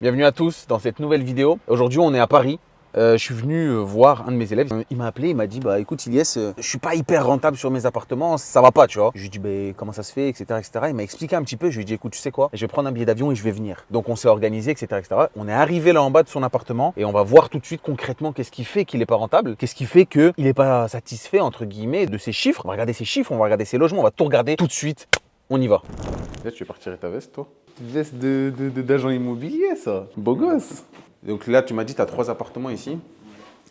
Bienvenue à tous dans cette nouvelle vidéo. Aujourd'hui, on est à Paris. Je suis venu voir un de mes élèves. Il m'a appelé, il m'a dit bah écoute Ilyes, je suis pas hyper rentable sur mes appartements, ça va pas, tu vois. Je lui ai dit bah, comment ça se fait, etc., etc. Il m'a expliqué un petit peu. Je lui ai dit écoute, tu sais quoi, je vais prendre un billet d'avion et je vais venir. Donc on s'est organisé, etc., etc. On est arrivé là en bas de son appartement et on va voir tout de suite concrètement qu'est-ce qui fait qu'il est pas rentable, qu'est-ce qui fait qu'il est pas satisfait entre guillemets de ses chiffres. On va regarder ses chiffres, on va regarder ses logements, on va tout regarder tout de suite. On y va. Là, tu veux pas retirer ta veste, toi? Veste d'agent immobilier, ça. Beau gosse. Donc là, tu m'as dit, tu as 3 appartements ici.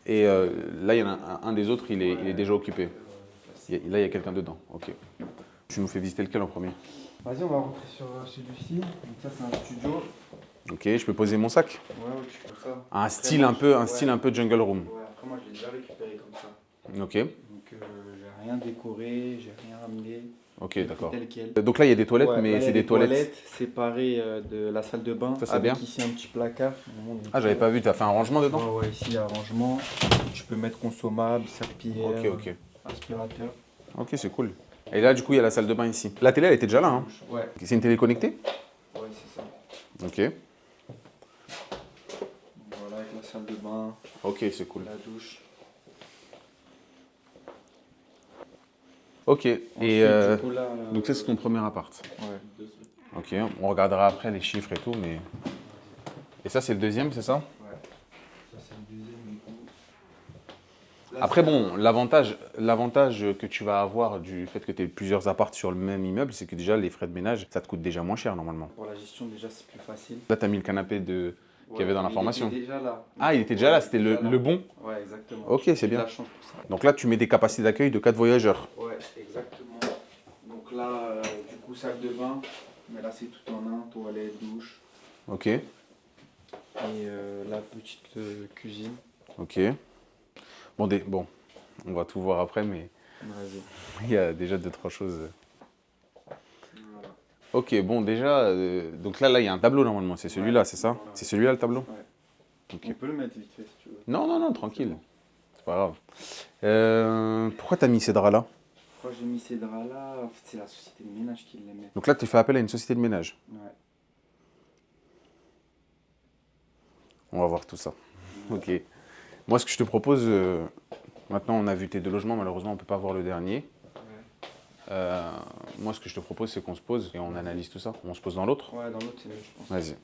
Et là, il y en a un des autres, il est déjà occupé. Là, il y a quelqu'un dedans. Ok. Tu nous fais visiter lequel en premier? Vas-y, on va rentrer sur celui-ci. Donc ça, c'est un studio. Ok, je peux poser mon sac? Ouais, tu fais ça. Un Après, style moi, un peu jungle room. Ouais, après, moi, je l'ai déjà récupéré comme ça. Ok. Donc, j'ai rien décoré, j'ai rien ramené. Ok, d'accord. Tel quel. Donc là, il y a des toilettes, Ouais, mais là, il y a c'est des des toilettes. séparées de la salle de bain. Ça, c'est avec bien. ici un petit placard. Ah, j'avais pas vu, tu as fait un rangement dedans? Ouais, ici, il y a un rangement. Tu peux mettre consommable, serpillière, Ok. aspirateur. Ok, c'est cool. Et là, du coup, il y a la salle de bain ici. La télé, elle était déjà là, hein? Ouais, C'est une télé connectée? ouais, c'est ça. Ok. Voilà, avec la salle de bain, Ok, c'est cool. la douche. Ok, Ensuite, et du coup, là, donc ça c'est ton premier appart. Ouais. Ok, on regardera après les chiffres et tout, mais... Et ça c'est le deuxième, c'est ça? Ouais. Ça, c'est le deuxième du coup. Là, Après c'est- bon, l'avantage que tu vas avoir du fait que tu aies plusieurs apparts sur le même immeuble, c'est que déjà les frais de ménage, ça te coûte déjà moins cher normalement. Pour la gestion, déjà, c'est plus facile. Là tu as mis le canapé qu'il y avait dans mais l'information. Il était déjà là. Ah, il était déjà là, c'était le bon? Ouais, exactement. Ok, J'ai c'est de bien. la chance pour ça. Donc là tu mets des capacités d'accueil de 4 voyageurs. Ouais, exactement. Donc là, du coup, salle de bain. Mais là, c'est tout en un, toilette, douche. Ok, Et la petite cuisine. ok. Bon, on va tout voir après, mais Vas-y. il y a déjà 2-3 choses. Voilà. Ok, bon déjà, donc là il y a un tableau normalement, c'est celui-là, c'est ça? Voilà. C'est celui-là le tableau? Ouais. Ok. On peut le mettre vite fait si tu veux. Non, tranquille. C'est pas grave. Pourquoi t'as mis ces draps-là? Pourquoi j'ai mis ces draps-là? En fait, c'est la société de ménage qui les met. Donc là, tu fais appel à une société de ménage. Ouais. On va voir tout ça. Ok. Moi, ce que je te propose, maintenant on a vu tes 2 logements, malheureusement on peut pas voir le dernier. Moi, ce que je te propose, c'est qu'on se pose et on analyse tout ça. On se pose dans l'autre? Ouais, dans l'autre, c'est mieux, je pense. Vas-y.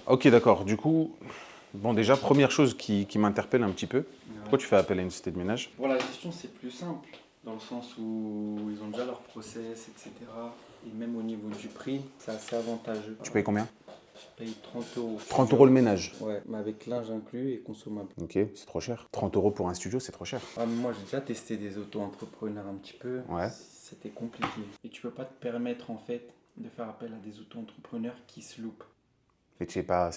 Ok, d'accord. Du coup, bon déjà, première chose qui m'interpelle un petit peu, pourquoi tu fais appel à une société de ménage? Pour la gestion, c'est plus simple, dans le sens où ils ont déjà leur process, etc. Et même au niveau du prix, c'est assez avantageux. Tu payes combien? Je paye 30 euros. 30 euros le ménage. Ouais, mais avec linge inclus et consommable. Ok, c'est trop cher. 30 euros pour un studio, c'est trop cher. Ah, mais moi, j'ai déjà testé des auto-entrepreneurs un petit peu. Ouais. C'était compliqué. Et tu peux pas te permettre, en fait, de faire appel à des auto-entrepreneurs qui se loupent. Mais tu sais pas,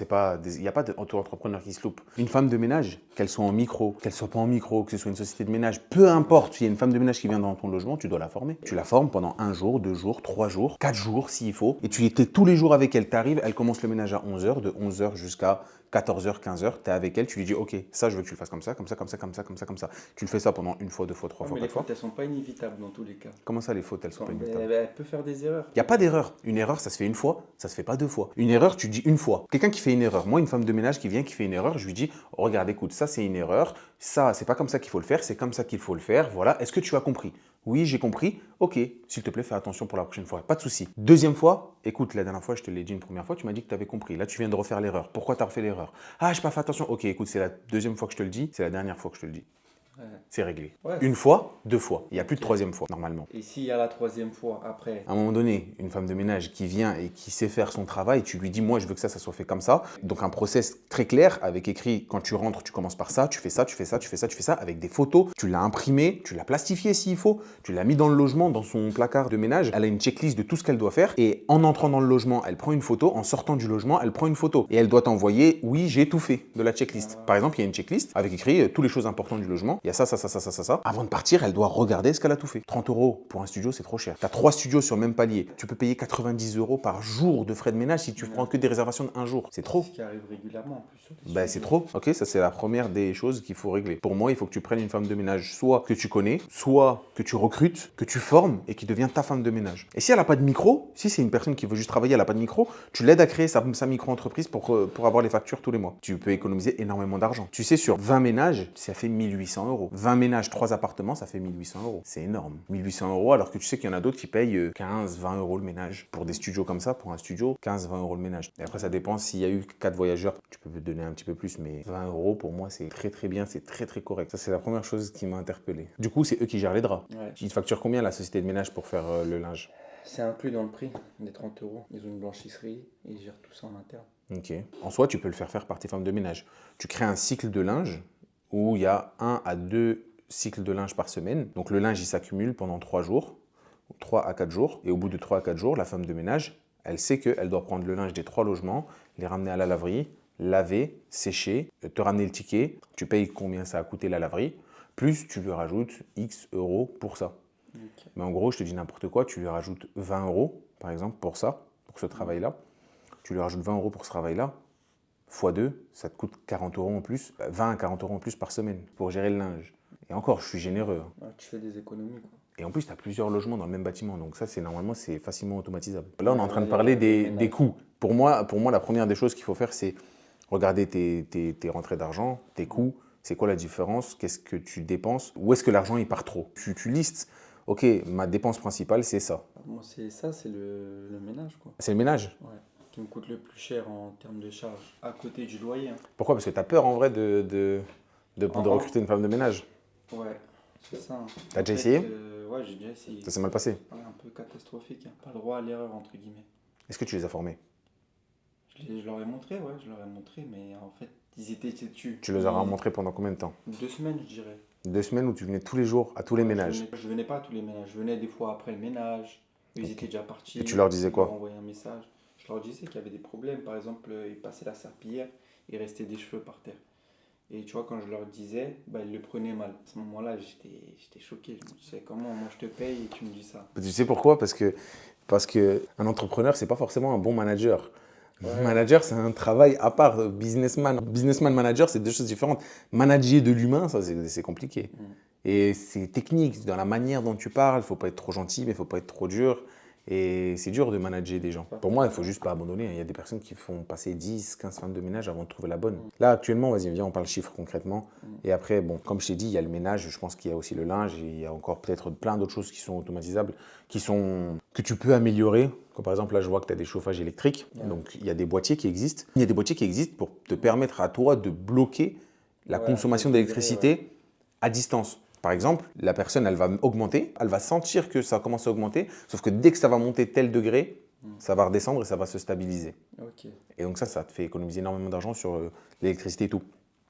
il n'y a pas d'auto-entrepreneur qui se loupe. Une femme de ménage, qu'elle soit en micro, qu'elle soit pas en micro, que ce soit une société de ménage, peu importe, s'il y a une femme de ménage qui vient dans ton logement, tu dois la former. Tu la formes pendant 1 jour, 2 jours, 3 jours, 4 jours s'il faut. Et tu étais tous les jours avec elle. Tu arrives, elle commence le ménage à 11h, de 11h jusqu'à 14h, 15h. Tu es avec elle, tu lui dis ok, ça je veux que tu le fasses comme ça, comme ça, comme ça, comme ça, comme ça, comme ça. Tu le fais ça pendant 1 fois, 2 fois, 3 Ouais, fois, mais les 4 fois. fautes, elles sont pas inévitables dans tous les cas. Comment ça les fautes, elles sont pas inévitables? Elle peut faire des erreurs. Il n'y a pas d'erreur. Une erreur, ça se fait 1 fois, ça se fait pas 2 fois. Une erreur, tu dis 1 fois. Quelqu'un qui fait une erreur, moi, une femme de ménage qui vient, qui fait une erreur, je lui dis oh, regarde, écoute, ça c'est une erreur, ça c'est pas comme ça qu'il faut le faire, c'est comme ça qu'il faut le faire, voilà, est-ce que tu as compris? Oui, j'ai compris, ok, s'il te plaît, fais attention pour la prochaine fois, pas de souci. Deuxième fois, écoute, la dernière fois, je te l'ai dit une première fois, tu m'as dit que tu avais compris, là tu viens de refaire l'erreur, pourquoi tu as refait l'erreur? Ah, j'ai pas fait attention, ok, écoute, c'est la deuxième fois que je te le dis, c'est la dernière fois que je te le dis. Ouais. C'est réglé. Ouais. 1 fois, 2 fois, il n'y a plus de 3e fois, normalement. Et s'il y a la 3e fois après, À un moment donné, une femme de ménage qui vient et qui sait faire son travail, tu lui dis moi je veux que ça soit fait comme ça. Donc un process très clair avec écrit quand tu rentres, tu commences par ça, tu fais ça, tu fais ça, tu fais ça, tu fais ça avec des photos. Tu l'as imprimé, tu l'as plastifié s'il faut, tu l'as mis dans le logement, dans son placard de ménage. Elle a une checklist de tout ce qu'elle doit faire et en entrant dans le logement, elle prend une photo. En sortant du logement, elle prend une photo et elle doit t'envoyer oui j'ai tout fait de la checklist. Par exemple, il y a une checklist avec écrit toutes les choses importantes du logement. il y a ça, ça, ça, ça, ça, ça, ça. Avant de partir, elle doit regarder ce qu'elle a tout fait. 30 € pour un studio, c'est trop cher. Tu as 3 studios sur le même palier. Tu peux payer 90 € par jour de frais de ménage si tu prends que des réservations d'un jour. C'est trop. Ce qui arrive régulièrement en plus sur les Ben, c'est trop. Ok, ça c'est la première des choses qu'il faut régler. Pour moi, il faut que tu prennes une femme de ménage, soit que tu connais, soit que tu recrutes, que tu formes et qui devient ta femme de ménage. Et si elle n'a pas de micro, si c'est une personne qui veut juste travailler, elle n'a pas de micro, tu l'aides à créer sa micro-entreprise pour avoir les factures tous les mois. Tu peux économiser énormément d'argent. Tu sais, sur 20 ménages, ça fait 1800 €. 20 ménages, 3 appartements, ça fait 1800 €. C'est énorme. 1800 € alors que tu sais qu'il y en a d'autres qui payent 15, 20 € le ménage. Pour des studios comme ça, pour un studio, 15, 20 € le ménage. Et après, ça dépend s'il y a eu 4 voyageurs, tu peux te donner un petit peu plus, mais 20 € pour moi, c'est très très bien, c'est très très correct. Ça, c'est la première chose qui m'a interpellé. Du coup, c'est eux qui gèrent les draps. Ouais. Ils te facturent combien la société de ménage pour faire le linge? C'est inclus dans le prix des 30 €. Ils ont une blanchisserie et ils gèrent tout ça en interne. Ok. En soi, tu peux le faire par tes femmes de ménage. Tu crées un cycle de linge où il y a 1 à 2 cycles de linge par semaine. Donc le linge, il s'accumule pendant 3 jours, 3 à 4 jours. Et au bout de 3 à 4 jours, la femme de ménage, elle sait qu'elle doit prendre le linge des 3 logements, les ramener à la laverie, laver, sécher, te ramener le ticket. Tu payes combien ça a coûté la laverie, plus tu lui rajoutes X € pour ça. Okay. Mais en gros, je te dis n'importe quoi, tu lui rajoutes 20 € par exemple pour ça, pour ce travail-là. Tu lui rajoutes 20 € pour ce travail-là, x 2, ça te coûte 40 € en plus, 20 à 40 € en plus par semaine pour gérer le linge. Et encore, je suis généreux. Ouais, tu fais des économies, quoi. Et en plus, tu as plusieurs logements dans le même bâtiment. Donc ça, normalement, c'est facilement automatisable. Là, on est en train de parler des coûts. Pour moi, la première des choses qu'il faut faire, c'est regarder tes rentrées d'argent, tes coûts. C'est quoi la différence? Qu'est-ce que tu dépenses? Où est-ce que l'argent, il part trop? Tu listes, ok, ma dépense principale, c'est ça. Moi, c'est ça, c'est le ménage, quoi. C'est le ménage? Ouais. Qui me coûte le plus cher en termes de charges, à côté du loyer. Hein. Pourquoi? Parce que tu as peur, en vrai, de recruter une femme de ménage. Ouais, c'est ça. Hein. T'as déjà essayé? Ouais, j'ai déjà essayé. Ça s'est mal passé? Ouais, un peu catastrophique. Hein. Pas le droit à l'erreur, entre guillemets. Est-ce que tu les as formés? Je leur ai montré, ouais, je leur ai montré, mais en fait, ils étaient dessus. Tu les as rencontrés pendant combien de temps? 2 semaines, je dirais. 2 semaines où tu venais tous les jours à tous les ménages? Je venais pas à tous les ménages, je venais des fois après le ménage. Ils étaient déjà partis. Et tu leur disais quoi? Ils m'ont envoyé un message. Je leur disais qu'il y avait des problèmes. Par exemple, ils passaient la serpillière, il restait des cheveux par terre. Et tu vois, quand je leur disais, bah, ils le prenaient mal. À ce moment-là, j'étais choqué. Je me disais, comment moi je te paye et tu me dis ça? Tu sais pourquoi? Parce que un entrepreneur, c'est pas forcément un bon manager. Ouais. Manager, c'est un travail à part. Businessman, manager, c'est deux choses différentes. Manager de l'humain, ça, c'est compliqué. Et c'est technique, dans la manière dont tu parles. Il ne faut pas être trop gentil, mais il ne faut pas être trop dur. Et c'est dur de manager des gens. Pour moi, il ne faut juste pas abandonner. Il y a des personnes qui font passer 10, 15 femmes de ménage avant de trouver la bonne. Là, actuellement, vas-y, viens, on parle chiffres concrètement. Et après, bon, comme je t'ai dit, il y a le ménage. Je pense qu'il y a aussi le linge. Et il y a encore peut-être plein d'autres choses qui sont automatisables, que tu peux améliorer. Comme par exemple, là, je vois que tu as des chauffages électriques. Ouais. Donc, il y a des boîtiers qui existent. Il y a des boîtiers qui existent pour te permettre à toi de bloquer la consommation d'électricité à distance. Par exemple, la personne, elle va augmenter, elle va sentir que ça commence à augmenter, sauf que dès que ça va monter tel degré, ça va redescendre et ça va se stabiliser. Okay. Et donc ça te fait économiser énormément d'argent sur l'électricité et tout.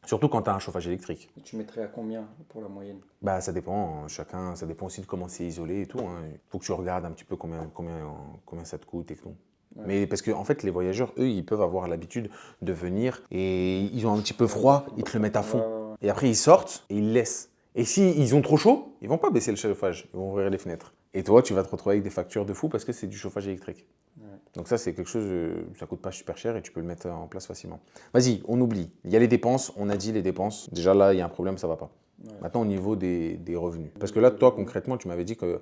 Surtout quand tu as un chauffage électrique. Et tu mettrais à combien pour la moyenne? Bah, ça dépend, ça dépend aussi de comment c'est isolé et tout. Il faut que tu regardes un petit peu combien ça te coûte et tout. Ouais. Mais parce qu'en fait, les voyageurs, eux, ils peuvent avoir l'habitude de venir et ils ont un petit peu froid, ils te le mettent à fond. Et après, ils sortent et ils laissent. Et s'ils ont trop chaud, ils ne vont pas baisser le chauffage, ils vont ouvrir les fenêtres. Et toi, tu vas te retrouver avec des factures de fou parce que c'est du chauffage électrique. Ouais. Donc ça, c'est quelque chose, ça ne coûte pas super cher et tu peux le mettre en place facilement. Vas-y, on oublie. Il y a les dépenses, on a dit les dépenses. Déjà là, il y a un problème, ça ne va pas. Ouais. Maintenant, au niveau des revenus. Parce que là, toi, concrètement, tu m'avais dit que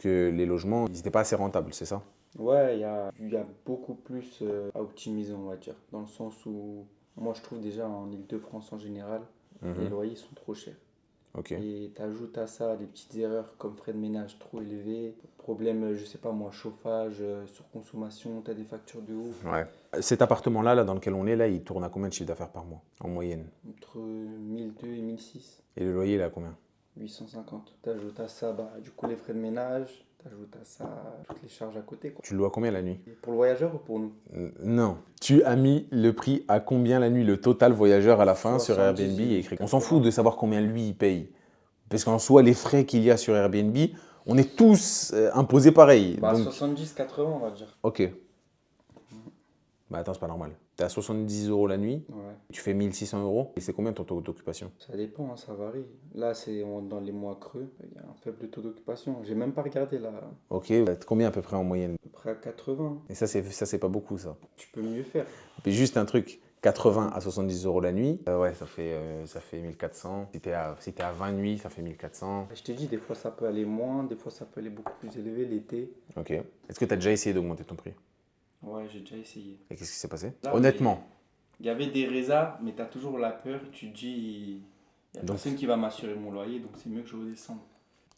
les logements, ils n'étaient pas assez rentables, c'est ça? Ouais, il y a beaucoup plus à optimiser, on va dire. Dans le sens où, moi, je trouve déjà en Île-de-France en général, les loyers sont trop chers. Okay. Et tu ajoutes à ça des petites erreurs comme frais de ménage trop élevés, problème, je sais pas moi, chauffage, surconsommation, tu as des factures de ouf. Ouais. Cet appartement-là, là, dans lequel on est, là, il tourne à combien de chiffre d'affaires par mois, en moyenne? Entre 1002 et 1006. Et le loyer, il est à combien? 850. Tu ajoutes à ça, du coup, les frais de ménage, tu ajoutes à ça toutes les charges à côté, quoi. Tu le loues à combien la nuit? Pour le voyageur ou pour nous? Non. Tu as mis le prix à combien la nuit, le total voyageur à la fin sur Airbnb et écrit. On s'en fout de savoir combien lui il paye. Parce qu'en soi, les frais qu'il y a sur Airbnb, on est tous imposés pareil. Donc... 70-80, on va dire. Ok. Bah attends, c'est pas normal. Tu es à 70 € la nuit, Ouais. tu fais 1600 €. Et c'est combien ton taux d'occupation? Ça dépend, hein, ça varie. Là, dans les mois creux, il y a un faible taux d'occupation. J'ai même pas regardé là, à Ok, combien à peu près en moyenne? peu près à 80. Et ça, c'est pas beaucoup, ça. Tu peux mieux faire. Et juste un truc, 80 à 70 € la nuit, ouais, ça fait 1400. Si t'es à 20 nuits, ça fait 1400. Je t'ai dit, des fois ça peut aller moins, des fois ça peut aller beaucoup plus élevé l'été. Ok. Est-ce que tu as déjà essayé d'augmenter ton prix? Ouais, j'ai déjà essayé. Et qu'est-ce qui s'est passé? Là, Honnêtement. Il y avait des résas, mais tu as toujours la peur. Tu te dis, il n'y a Donc- personne qui va m'assurer mon loyer, donc c'est mieux que je redescende.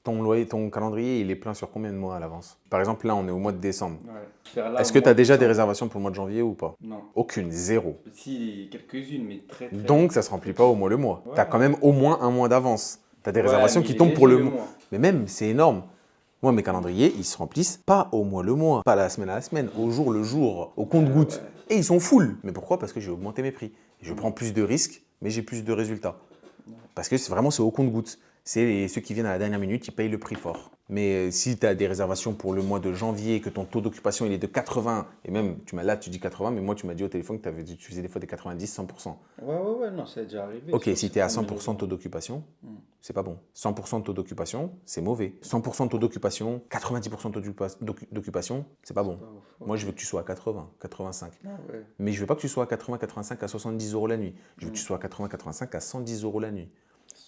Ton loyer, ton calendrier, il est plein sur combien de mois à l'avance? Par exemple, là, on est au mois de décembre. Ouais. Faire là, Est-ce au que tu mois as de déjà des décembre. réservations pour le mois de janvier ou pas? Non. Aucune, zéro. Si, quelques-unes, mais très très. Donc, ça se remplit pas au mois le mois. Ouais. Tu as quand même au moins un mois d'avance. Tu as des Ouais, réservations mais qui il est tombent pour léger, le mois. mois. Mais même, c'est énorme. Moi, mes calendriers, ils se remplissent pas au mois le mois, pas à la semaine, au jour le jour, au compte-gouttes. Ouais. Et ils sont full. Mais pourquoi? Parce que j'ai augmenté mes prix. Je prends plus de risques, mais j'ai plus de résultats. Parce que c'est au compte-gouttes. C'est ceux qui viennent à la dernière minute, qui payent le prix fort. Mais si tu as des réservations pour le mois de janvier, que ton taux d'occupation il est de 80, et même là tu dis 80, mais moi tu m'as dit au téléphone que tu faisais des fois des 90, 100%. Ouais, non, c'est déjà arrivé. Ok, sur si tu es à certains 100% de taux d'occupation, Mm. c'est pas bon. 100% de taux d'occupation, c'est mauvais. 100% de taux d'occupation, 90% de taux d'occupation, c'est pas bon. pas ouf. Moi, je veux que tu sois à 80, 85. Ah ouais. Mais je veux pas que tu sois à 80, 85 à 70 € la nuit. Je veux que tu sois à 80, 85 à 110 € la nuit.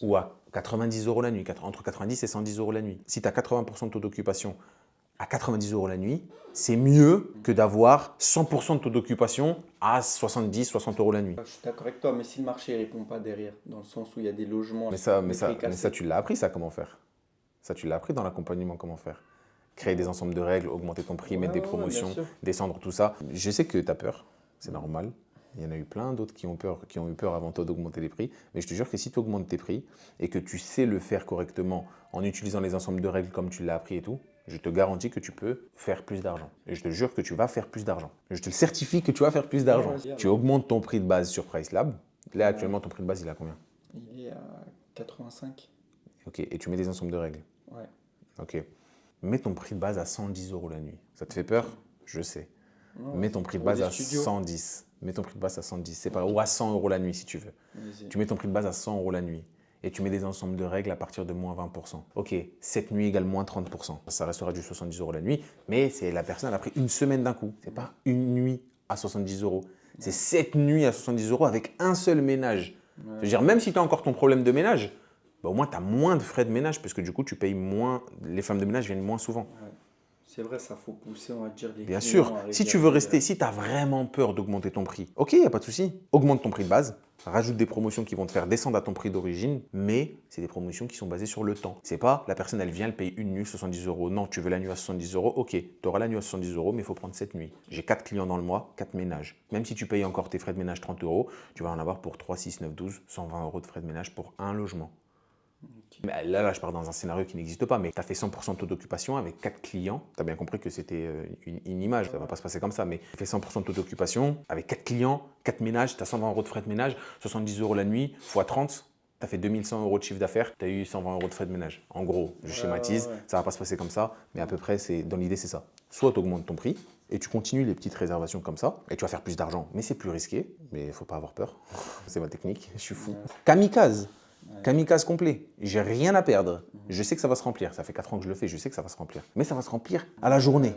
Ou à 90 € la nuit, entre 90 et 110 € la nuit. Si tu as 80% de taux d'occupation à 90 € la nuit, c'est mieux que d'avoir 100% de taux d'occupation à 70, 60 € la nuit. Je suis d'accord avec toi, mais si le marché ne répond pas derrière, dans le sens où il y a des logements, Mais les prix cassés. ça, tu l'as appris, ça, comment faire? Ça, tu l'as appris dans l'accompagnement, comment faire? Créer des ensembles de règles, augmenter ton prix, mettre des Ouais, promotions, bien sûr. descendre tout ça. Je sais que tu as peur, c'est normal. Il y en a eu plein d'autres qui ont eu peur avant toi d'augmenter les prix. Mais je te jure que si tu augmentes tes prix et que tu sais le faire correctement en utilisant les ensembles de règles comme tu l'as appris et tout, je te garantis que tu peux faire plus d'argent. Et je te jure que tu vas faire plus d'argent. Je te le certifie que tu vas faire plus d'argent. Ouais, Tu augmentes ton prix de base sur PriceLab. Là, actuellement, ton prix de base, il est à combien? Il est à 85. Ok, et tu mets des ensembles de règles. Ouais. Ok. Mets ton prix de base à 110 € la nuit. Ça te fait peur? Je sais. Non, Mets ton prix de pour base des à studios. 110. Mets ton prix de base à 110. C'est pas, ou à 100 € la nuit si tu veux. Vas-y. Tu mets ton prix de base à 100 € la nuit. Et tu mets des ensembles de règles à partir de moins 20%. Ok, cette nuit égale moins 30%. Ça restera du 70 € la nuit, mais c'est la personne, elle a pris une semaine d'un coup. C'est pas une nuit à 70 €. C'est 7 nuits à 70 € avec un seul ménage. Je veux dire, même si tu as encore ton problème de ménage, bah au moins tu as moins de frais de ménage parce que du coup tu payes moins, les femmes de ménage viennent moins souvent. Ouais. C'est vrai, ça faut pousser, on va dire, les Bien clients sûr, à si tu réserver, veux rester, si tu as vraiment peur d'augmenter ton prix, ok, il n'y a pas de souci. Augmente ton prix de base, rajoute des promotions qui vont te faire descendre à ton prix d'origine, mais c'est des promotions qui sont basées sur le temps. C'est pas la personne, elle vient, elle paye une nuit 70 €. Non, tu veux la nuit à 70 €, ok, tu auras la nuit à 70 €, mais il faut prendre cette nuit. J'ai 4 clients dans le mois, 4 ménages. Même si tu payes encore tes frais de ménage 30 €, tu vas en avoir pour 3, 6, 9, 12, 120 € de frais de ménage pour un logement. Mais là, je pars dans un scénario qui n'existe pas, mais tu as fait 100% de taux d'occupation avec 4 clients. Tu as bien compris que c'était une image, ça ne va pas se passer comme ça, mais tu fais 100% de taux d'occupation avec 4 clients, 4 ménages, tu as 120 € de frais de ménage, 70 € la nuit, x 30, tu as fait 2100 € de chiffre d'affaires, tu as eu 120 € de frais de ménage. En gros, je schématise, ouais. ça ne va pas se passer comme ça, mais à peu près, dans l'idée, c'est ça. Soit tu augmentes ton prix et tu continues les petites réservations comme ça, et tu vas faire plus d'argent, mais c'est plus risqué, mais il ne faut pas avoir peur. C'est ma technique, je suis fou. Ouais. Kamikaze. Kamikaze complet. J'ai rien à perdre. Je sais que ça va se remplir. Ça fait 4 ans que je le fais, je sais que ça va se remplir. Mais ça va se remplir à la journée.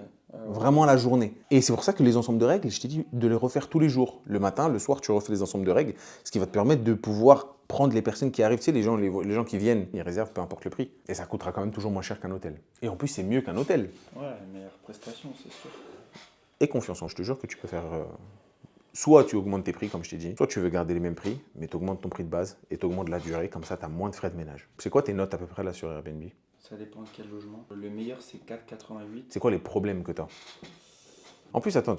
Vraiment à la journée. Et c'est pour ça que les ensembles de règles, je t'ai dit de les refaire tous les jours. Le matin, le soir, tu refais les ensembles de règles, ce qui va te permettre de pouvoir prendre les personnes qui arrivent. Tu sais, les gens qui viennent, ils réservent peu importe le prix. Et ça coûtera quand même toujours moins cher qu'un hôtel. Et en plus, c'est mieux qu'un hôtel. Ouais, meilleure prestation, c'est sûr. Et confiance en, je te jure que tu peux faire... Soit tu augmentes tes prix, comme je t'ai dit, soit tu veux garder les mêmes prix, mais tu augmentes ton prix de base et tu augmentes la durée, comme ça tu as moins de frais de ménage. C'est quoi tes notes à peu près là sur Airbnb? Ça dépend de quel logement. Le meilleur, c'est 4,88. C'est quoi les problèmes que tu as? En plus, attends,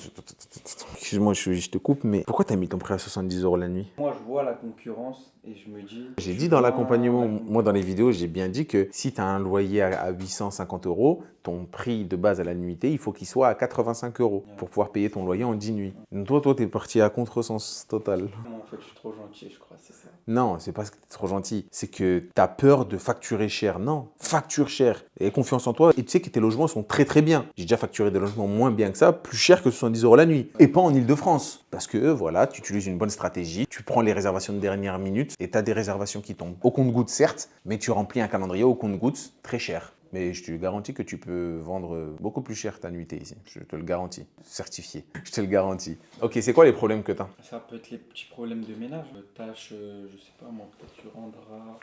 excuse-moi, je te coupe, mais pourquoi tu as mis ton prix à 70 € la nuit? Moi, je vois la concurrence et je me dis... J'ai dit dans l'accompagnement, moi dans les vidéos, j'ai bien dit que si tu as un loyer à 850 €, ton prix de base à la nuitée, il faut qu'il soit à 85 € pour pouvoir payer ton loyer en 10 nuits. Donc toi, tu es parti à contresens total. Moi, en fait, je suis trop gentil, je crois, c'est ça. Non, c'est pas que tu es trop gentil. C'est que tu as peur de facturer cher. Non, facture cher. Aie confiance en toi et tu sais que tes logements sont très très bien. J'ai déjà facturé des logements moins bien que ça, plus cher que 70 € la nuit. Et pas en Ile-de-France. Parce que voilà, tu utilises une bonne stratégie, tu prends les réservations de dernière minute et tu as des réservations qui tombent. Au compte-gouttes certes, mais tu remplis un calendrier au compte-gouttes très cher. Mais je te garantis que tu peux vendre beaucoup plus cher ta nuitée ici. Je te le garantis. Certifié. Je te le garantis. Ok, c'est quoi les problèmes que tu as? Ça peut être les petits problèmes de ménage. Tâche, je sais pas moi, peut-être sur un drap,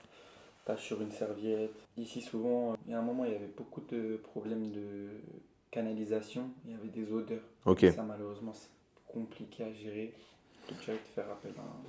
tâche sur une serviette. Ici, souvent, il y a un moment, il y avait beaucoup de problèmes de canalisation. Il y avait des odeurs. Ok, Ça, malheureusement, c'est compliqué à gérer. Tu vas te faire appel à un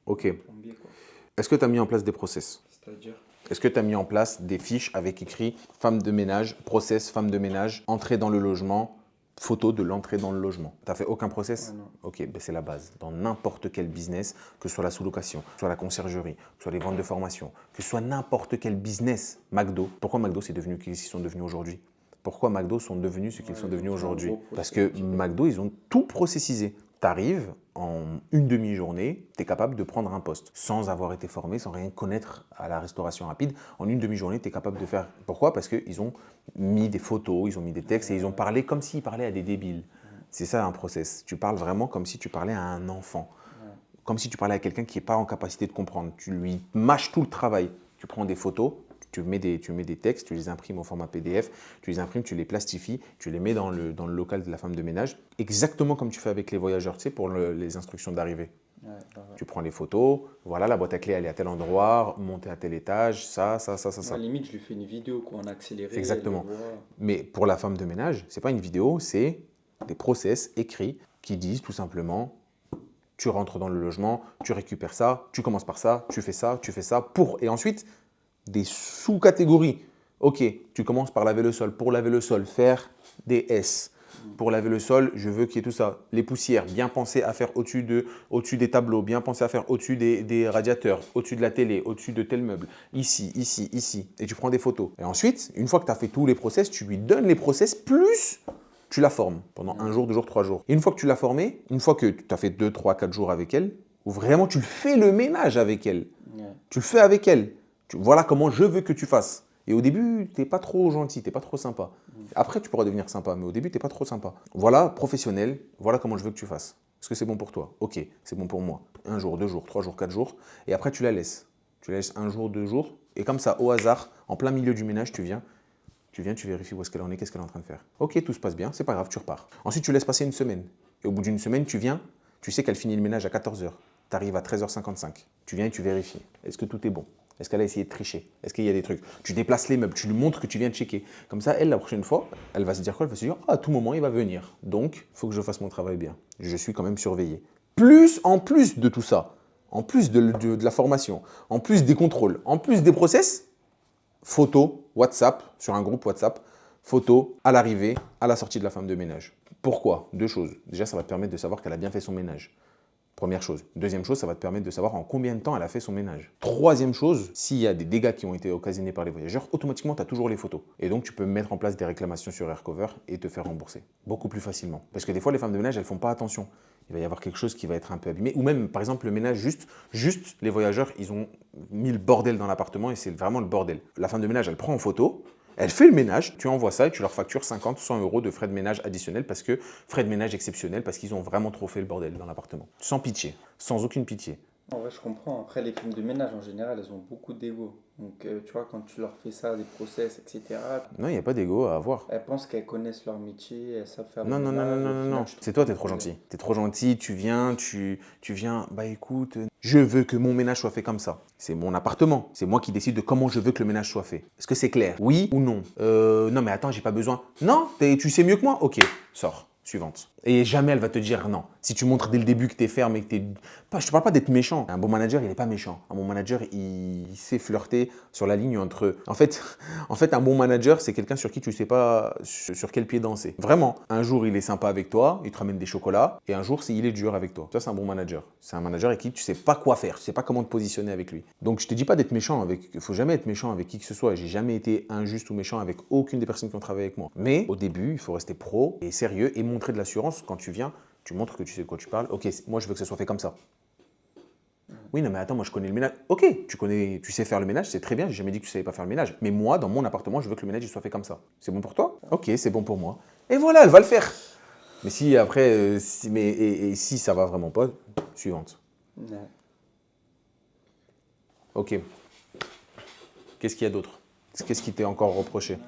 ok. plombier, quoi. Est-ce que tu as mis en place des process? C'est-à-dire, Est-ce que tu as mis en place des fiches avec écrit femme de ménage, process femme de ménage, entrée dans le logement, photo de l'entrée dans le logement? Tu n'as fait aucun process? ouais, non. Ok, ben c'est la base. Dans n'importe quel business, que ce soit la sous-location, que ce soit la conciergerie, que ce soit les ventes de formation, que ce soit n'importe quel business, McDo. Pourquoi McDo c'est devenu qui ils sont devenus aujourd'hui? Pourquoi McDo sont devenus ce qu'ils Ouais, sont ils devenus ont fait un aujourd'hui? gros Parce process, que McDo, ils ont tout processisé. Tu arrives, en une demi-journée, tu es capable de prendre un poste sans avoir été formé, sans rien connaître à la restauration rapide. En une demi-journée, tu es capable de faire. Pourquoi? Parce qu'ils ont mis des photos, ils ont mis des textes et ils ont parlé comme s'ils parlaient à des débiles. C'est ça un process. Tu parles vraiment comme si tu parlais à un enfant. Ouais. Comme si tu parlais à quelqu'un qui n'est pas en capacité de comprendre. Tu lui mâches tout le travail. Tu prends des photos, tu mets des textes, tu les imprimes au format PDF, tu les imprimes, tu les plastifies, tu les mets dans le local de la femme de ménage, exactement comme tu fais avec les voyageurs, tu sais, pour les instructions d'arrivée. Ouais, ouais. Tu prends les photos, voilà, la boîte à clés, elle est à tel endroit, montée à tel étage, ça. Ouais, limite, je lui fais une vidéo quoi, en accéléré. Exactement. Elle le voit. Mais pour la femme de ménage, ce n'est pas une vidéo, c'est des process écrits qui disent tout simplement tu rentres dans le logement, tu récupères ça, tu commences par ça, tu fais ça, pour. Et ensuite, des sous-catégories. Ok, tu commences par laver le sol. Pour laver le sol, faire des S. Pour laver le sol, je veux qu'il y ait tout ça. Les poussières, bien penser à faire au-dessus des tableaux, bien penser à faire au-dessus des radiateurs, au-dessus de la télé, au-dessus de tel meuble, ici, ici, ici. Et tu prends des photos. Et ensuite, une fois que tu as fait tous les process, tu lui donnes les process plus tu la formes pendant un jour, 2 jours, 3 jours. Et une fois que tu l'as formée, une fois que tu as fait 2, 3, 4 jours avec elle, où vraiment tu fais le ménage avec elle, Ouais. tu le fais avec elle. Voilà comment je veux que tu fasses. Et au début, tu n'es pas trop gentil, tu n'es pas trop sympa. Après, tu pourras devenir sympa, mais au début, tu n'es pas trop sympa. Voilà, professionnel, voilà comment je veux que tu fasses. Est-ce que c'est bon pour toi? Ok, c'est bon pour moi. 1 jour, 2 jours, 3 jours, 4 jours. Et après, tu la laisses. Tu la laisses 1 jour, 2 jours. Et comme ça, au hasard, en plein milieu du ménage, tu viens, tu vérifies où est-ce qu'elle en est, qu'est-ce qu'elle est en train de faire. Ok, tout se passe bien, c'est pas grave, tu repars. Ensuite, tu laisses passer une semaine. Et au bout d'une semaine, tu viens, tu sais qu'elle finit le ménage à 14h. Tu arrives à 13h55. Tu viens et tu vérifies. Est-ce que tout est bon? Est-ce qu'elle a essayé de tricher? Est-ce qu'il y a des trucs? Tu déplaces les meubles, tu lui montres que tu viens de checker. Comme ça, elle, la prochaine fois, elle va se dire quoi? Elle va se dire, ah, à tout moment, il va venir. Donc, il faut que je fasse mon travail bien. Je suis quand même surveillé. En plus de tout ça, en plus de la formation, en plus des contrôles, en plus des process, photo, WhatsApp, sur un groupe WhatsApp, photo à l'arrivée, à la sortie de la femme de ménage. Pourquoi? 2 choses. Déjà, ça va te permettre de savoir qu'elle a bien fait son ménage. Première chose. Deuxième chose, ça va te permettre de savoir en combien de temps elle a fait son ménage. Troisième chose, s'il y a des dégâts qui ont été occasionnés par les voyageurs, automatiquement, tu as toujours les photos. Et donc, tu peux mettre en place des réclamations sur Aircover et te faire rembourser. Beaucoup plus facilement. Parce que des fois, les femmes de ménage, elles font pas attention. Il va y avoir quelque chose qui va être un peu abîmé. Ou même, par exemple, le ménage, juste les voyageurs, ils ont mis le bordel dans l'appartement et c'est vraiment le bordel. La femme de ménage, elle prend en photo, elle fait le ménage, tu envoies ça et tu leur factures 50, 100 € de frais de ménage additionnels parce que frais de ménage exceptionnels parce qu'ils ont vraiment trop fait le bordel dans l'appartement. Sans pitié, sans aucune pitié. En vrai, je comprends. Après, les femmes de ménage, en général, elles ont beaucoup d'ego. Donc, tu vois, quand tu leur fais ça, des process, etc., Non, il n'y a pas d'ego à avoir. elles pensent qu'elles connaissent leur métier, elles savent faire Non, le non, non, non, ménage. non, Au non, final, non. je trouve C'est toi, pas t'es trop de gentil. problème. T'es trop gentil, tu viens, bah écoute, je veux que mon ménage soit fait comme ça. C'est mon appartement. C'est moi qui décide de comment je veux que le ménage soit fait. Est-ce que c'est clair? Oui ou non? Non, mais attends, j'ai pas besoin. Non, tu sais mieux que moi? Ok, sors. Suivante. Et jamais elle va te dire non. Si tu montres dès le début que tu es ferme et que tu es... Je te parle pas d'être méchant. Un bon manager, il n'est pas méchant. Un bon manager, il sait flirter sur la ligne entre... En fait, un bon manager, c'est quelqu'un sur qui tu ne sais pas sur quel pied danser. Vraiment. Un jour, il est sympa avec toi, il te ramène des chocolats. Et un jour, il est dur avec toi. Ça, c'est un bon manager. C'est un manager avec qui tu ne sais pas quoi faire. Tu ne sais pas comment te positionner avec lui. Donc, je te dis pas d'être méchant avec... Il ne faut jamais être méchant avec qui que ce soit. J'ai jamais été injuste ou méchant avec aucune des personnes qui ont travaillé avec moi. Mais au début, il faut rester pro et sérieux et montrer de l'assurance. Quand tu viens, tu montres que tu sais de quoi tu parles. Ok, moi je veux que ça soit fait comme ça. Oui, non, mais attends, moi je connais le ménage. Ok, tu sais faire le ménage, c'est très bien, j'ai jamais dit que tu savais pas faire le ménage. Mais moi, dans mon appartement, je veux que le ménage il soit fait comme ça. C'est bon pour toi? Ok, c'est bon pour moi. Et voilà, elle va le faire. Mais si après, et si ça va vraiment pas, suivante. Ouais. Ok. Qu'est-ce qu'il y a d'autre? Qu'est-ce qui t'est encore reproché?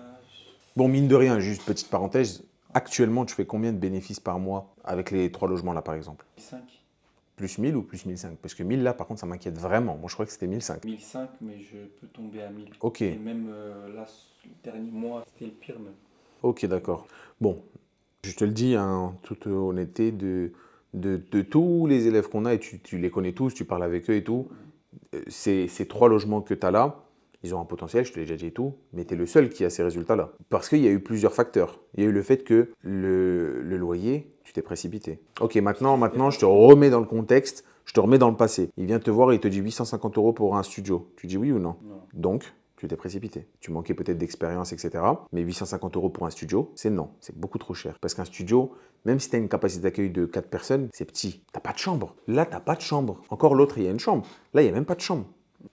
Bon, mine de rien, juste petite parenthèse, actuellement, tu fais combien de bénéfices par mois avec les 3 logements là, par exemple? 5. Plus 1000 ou plus 1005? Parce que 1000 là, par contre, ça m'inquiète vraiment. Moi, je croyais que c'était 1005. 1005, mais je peux tomber à 1000. Ok, Et même là, le dernier mois, c'était le pire même. ok, d'accord. Bon, je te le dis en toute honnêteté, de tous les élèves qu'on a, et tu les connais tous, tu parles avec eux et tout, ces 3 logements que tu as là, ils ont un potentiel, je te l'ai déjà dit et tout, mais tu es le seul qui a ces résultats-là. Parce qu'il y a eu plusieurs facteurs. Il y a eu le fait que le loyer, tu t'es précipité. Ok, maintenant, je te remets dans le contexte, je te remets dans le passé. Il vient te voir et il te dit 850 € pour un studio. Tu dis oui ou non? Non. Donc, tu t'es précipité. Tu manquais peut-être d'expérience, etc. Mais 850 € pour un studio, c'est non. C'est beaucoup trop cher. Parce qu'un studio, même si tu as une capacité d'accueil de 4 personnes, c'est petit. Tu n'as pas de chambre. Là, tu n'as pas de chambre. Encore l'autre, il y a une chambre. Là, il n'y a même pas de chambre.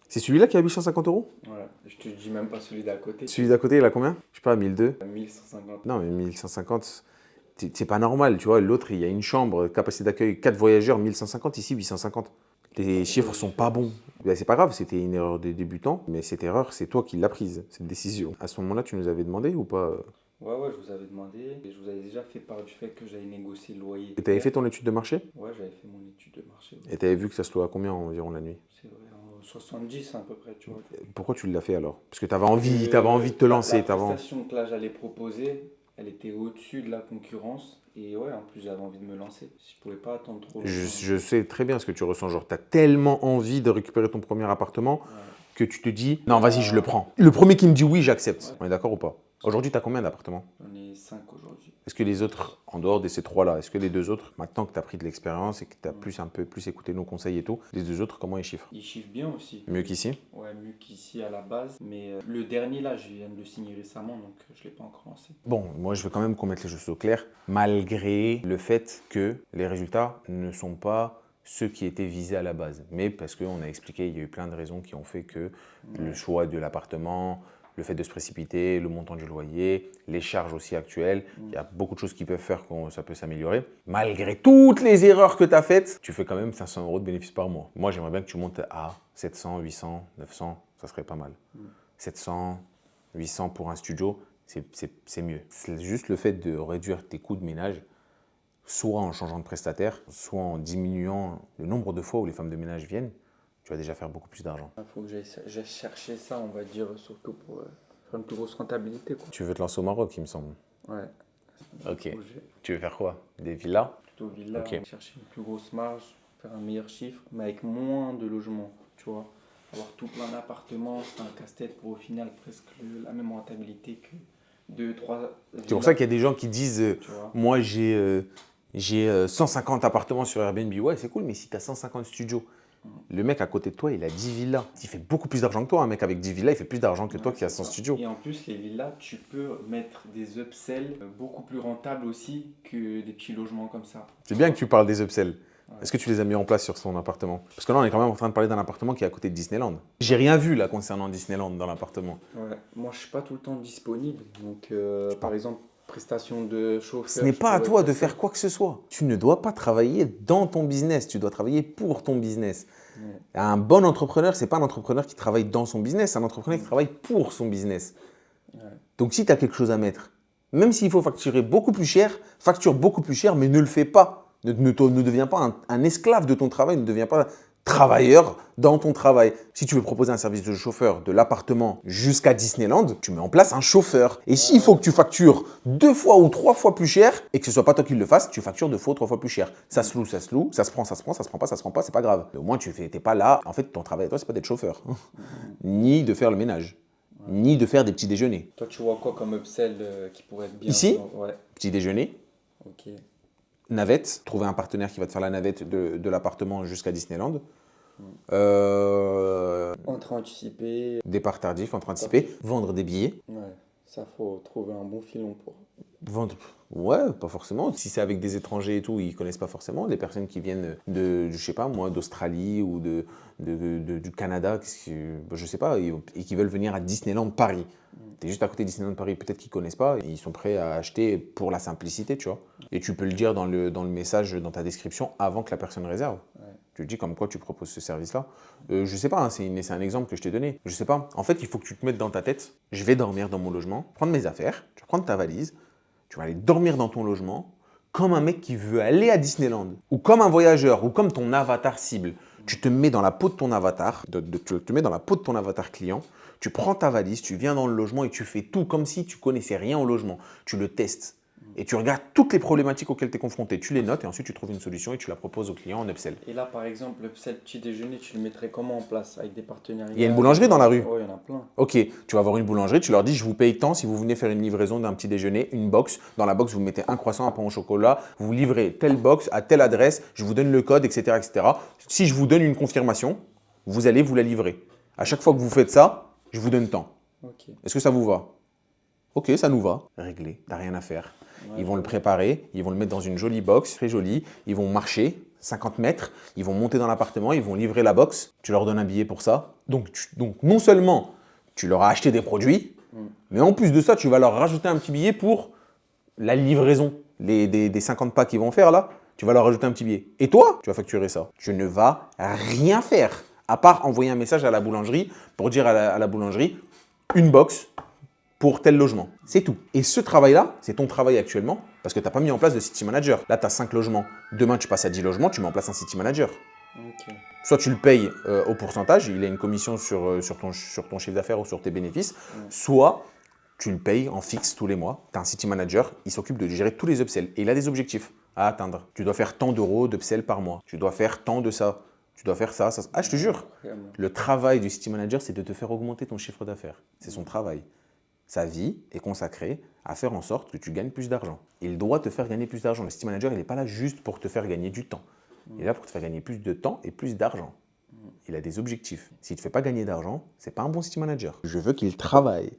C'est celui-là qui a 850 €? Voilà. Je te dis même pas celui d'à côté. Celui d'à côté, il a combien? Je sais pas, 1002? 1150. Non, mais 1150, c'est pas normal. Tu vois, l'autre, il y a une chambre, capacité d'accueil 4 voyageurs, 1150. Ici, 850. Les chiffres sont pas bons. Ben, c'est pas grave, c'était une erreur de débutant, mais cette erreur, c'est toi qui l'as prise, cette décision. À ce moment-là, tu nous avais demandé ou pas? Ouais, je vous avais demandé. Et je vous avais déjà fait part du fait que j'avais négocié le loyer. Et tu avais fait ton étude de marché? Ouais, j'avais fait mon étude de marché. Ouais. Et tu avais vu que ça se louait à combien environ la nuit? C'est vrai, en 70 à peu près, tu vois. Pourquoi tu l'as fait alors? Parce que tu avais envie de te lancer. La prestation que là j'allais proposer, elle était au-dessus de la concurrence. Et ouais, en plus j'avais envie de me lancer. Je pouvais pas attendre trop longtemps. Je sais très bien ce que tu ressens. Genre, tu as tellement envie de récupérer ton premier appartement que tu te dis, non, vas-y, je le prends. Le premier qui me dit oui, j'accepte. Ouais. On est d'accord ou pas? Aujourd'hui, tu as combien d'appartements? J'en ai 5 aujourd'hui. Est-ce que les autres, en dehors de ces 3-là, est-ce que les 2 autres, maintenant que tu as pris de l'expérience et que tu as un peu plus écouté nos conseils et tout, les 2 autres, comment ils chiffrent? Ils chiffrent bien aussi. Mieux qu'ici? Ouais, mieux qu'ici à la base. Mais le dernier là, je viens de le signer récemment, donc je ne l'ai pas encore lancé. Bon, moi je veux quand même qu'on mette les choses au clair, malgré le fait que les résultats ne sont pas ceux qui étaient visés à la base. Mais parce qu'on a expliqué, il y a eu plein de raisons qui ont fait que le choix de l'appartement, le fait de se précipiter, le montant du loyer, les charges aussi actuelles, il y a beaucoup de choses qui peuvent faire que ça peut s'améliorer. Malgré toutes les erreurs que tu as faites, tu fais quand même 500 € de bénéfices par mois. Moi, j'aimerais bien que tu montes à 700, 800, 900, ça serait pas mal. 700, 800 pour un studio, c'est mieux. C'est juste le fait de réduire tes coûts de ménage, soit en changeant de prestataire, soit en diminuant le nombre de fois où les femmes de ménage viennent, tu vas déjà faire beaucoup plus d'argent. Il faut que j'aille chercher ça, on va dire, surtout pour faire une plus grosse rentabilité, quoi. Tu veux te lancer au Maroc, il me semble. Ouais. Ok. Tu veux faire quoi? Des villas? Plutôt villa, Ok. chercher une plus grosse marge, faire un meilleur chiffre, mais avec moins de logements, tu vois. Avoir tout plein d'appartements, c'est un casse-tête pour au final presque la même rentabilité que 2-3 C'est pour ça qu'il y a des gens qui disent tu vois. moi j'ai 150 appartements sur Airbnb. Ouais, c'est cool, mais si tu as 150 studios, le mec à côté de toi, il a 10 villas. Il fait beaucoup plus d'argent que toi. Un mec avec 10 villas, il fait plus d'argent que toi qui a 100 studios. Et en plus, les villas, tu peux mettre des upsells beaucoup plus rentables aussi que des petits logements comme ça. C'est bien que tu parles des upsells. Ouais. Est-ce que tu les as mis en place sur son appartement? Parce que là, on est quand même en train de parler d'un appartement qui est à côté de Disneyland. J'ai rien vu là concernant Disneyland dans l'appartement. Ouais. Moi, je suis pas tout le temps disponible. Donc, par exemple, prestation de chauffeur. Ce n'est pas à toi de faire quoi que ce soit. Tu ne dois pas travailler dans ton business, tu dois travailler pour ton business. Ouais. Un bon entrepreneur, ce n'est pas un entrepreneur qui travaille dans son business, c'est un entrepreneur qui travaille pour son business. Ouais. Donc si tu as quelque chose à mettre, même s'il faut facturer beaucoup plus cher, facture beaucoup plus cher, mais ne le fais pas. Ne deviens pas un esclave de ton travail, ne deviens pas travailleur dans ton travail. Si tu veux proposer un service de chauffeur de l'appartement jusqu'à Disneyland, tu mets en place un chauffeur. Et s'il faut que tu factures 2 fois ou 3 fois plus cher et que ce soit pas toi qui le fasse, tu factures 2 fois ou 3 fois plus cher. Ça se loue, ça se loue, ça se prend, ça se prend, ça se prend pas, c'est pas grave. Mais au moins, t'es pas là. En fait, ton travail à toi, c'est pas d'être chauffeur, ni de faire le ménage, ni de faire des petits déjeuners. Toi, tu vois quoi comme upsell qui pourrait être bien? Ici? Ouais. Petit déjeuner, Ok. navette, trouver un partenaire qui va te faire la navette de l'appartement jusqu'à Disneyland. Entrée anticipée. Départ tardif, entrée anticipée, vendre des billets. Ouais. Ça, faut trouver un bon filon pour. Vendre. Ouais, pas forcément. Si c'est avec des étrangers et tout, ils connaissent pas forcément. Les personnes qui viennent je sais pas moi, d'Australie ou du Canada, je sais pas, et qui veulent venir à Disneyland Paris. Tu es juste à côté de Disneyland Paris, peut-être qu'ils connaissent pas, et ils sont prêts à acheter pour la simplicité, tu vois. Et tu peux le dire dans le message, dans ta description, avant que la personne réserve. Ouais. Tu le dis comme quoi tu proposes ce service-là. Je sais pas, hein, c'est un exemple que je t'ai donné. Je sais pas. En fait, il faut que tu te mettes dans ta tête, je vais dormir dans mon logement, prendre mes affaires, tu vas prendre ta valise, tu vas aller dormir dans ton logement comme un mec qui veut aller à Disneyland, ou comme un voyageur, ou comme ton avatar cible. Tu te mets dans la peau de ton avatar, tu te mets dans la peau de ton avatar client, tu prends ta valise, tu viens dans le logement et tu fais tout comme si tu connaissais rien au logement. Tu le testes et tu regardes toutes les problématiques auxquelles tu es confronté. Tu les notes et ensuite tu trouves une solution et tu la proposes au client en upsell. Et là, par exemple, le petit déjeuner, tu le mettrais comment en place avec des partenariats? Il y a une boulangerie dans la rue. Oh, il y en a plein. Ok, tu vas voir une boulangerie, tu leur dis je vous paye tant si vous venez faire une livraison d'un petit déjeuner, une box. Dans la box, vous mettez un croissant, un pain au chocolat, vous livrez telle box à telle adresse, je vous donne le code, etc., etc. Si je vous donne une confirmation, vous allez vous la livrer. À chaque fois que vous faites ça, je vous donne tant. Ok. Est-ce que ça vous va? Ok, ça nous va. Réglé, t'as rien à faire. Ouais, Ils vont le préparer, ils vont le mettre dans une jolie box, très jolie. Ils vont marcher 50 mètres, ils vont monter dans l'appartement, ils vont livrer la box. Tu leur donnes un billet pour ça. Donc non seulement tu leur as acheté des produits, mais en plus de ça, tu vas leur rajouter un petit billet pour la livraison. Des 50 packs qu'ils vont faire là, tu vas leur rajouter un petit billet. Et toi, tu vas facturer ça. Tu ne vas rien faire, à part envoyer un message à la boulangerie pour dire à la boulangerie, une box pour tel logement. C'est tout. Et ce travail-là, c'est ton travail actuellement parce que tu n'as pas mis en place de city manager. Là, tu as 5 logements. Demain, tu passes à 10 logements, tu mets en place un city manager. Ok. Soit tu le payes au pourcentage, il a une commission sur ton chiffre d'affaires ou sur tes bénéfices, soit tu le payes en fixe tous les mois. Tu as un city manager, il s'occupe de gérer tous les upsells et il a des objectifs à atteindre. Tu dois faire tant d'euros d'upsell par mois. Tu dois faire tant de ça. Tu dois faire ça. Ah, je te jure. Vraiment. Le travail du city manager, c'est de te faire augmenter ton chiffre d'affaires. C'est son travail. Sa vie est consacrée à faire en sorte que tu gagnes plus d'argent. Il doit te faire gagner plus d'argent. Le city manager, il n'est pas là juste pour te faire gagner du temps. Il est là pour te faire gagner plus de temps et plus d'argent. Il a des objectifs. S'il ne te fait pas gagner d'argent, ce n'est pas un bon city manager. Je veux qu'il travaille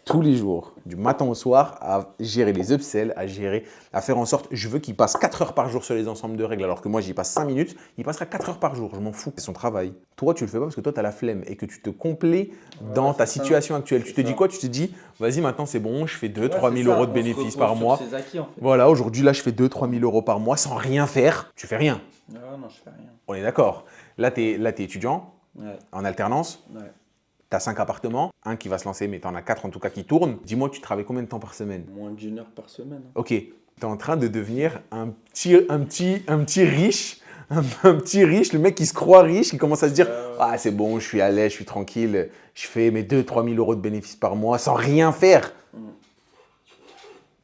tous les jours, du matin au soir, à gérer les upsells, à faire en sorte, je veux qu'il passe 4 heures par jour sur les ensembles de règles, alors que moi j'y passe 5 minutes, il passera 4 heures par jour, je m'en fous, c'est son travail. Toi, tu le fais pas parce que toi, tu as la flemme et que tu te complais dans ta situation actuelle. Tu te dis quoi? Tu te dis, vas-y, maintenant c'est bon, je fais 2-3 000 euros de bénéfices par mois. Ses acquis, en fait. Voilà, aujourd'hui, là, je fais 2-3 000 euros par mois sans rien faire. Tu fais rien. Non, je fais rien. On est d'accord. Là, tu es étudiant, Ouais. en alternance. Ouais. Tu as 5 appartements, un qui va se lancer, mais tu en as 4 en tout cas qui tournent. Dis-moi, tu travailles combien de temps par semaine? Moins d'1 heure par semaine. Ok, tu es en train de devenir un petit riche, un petit riche, le mec qui se croit riche, qui commence à se dire ah c'est bon, je suis à l'aise, je suis tranquille, je fais mes 2-3 000 euros de bénéfices par mois sans rien faire.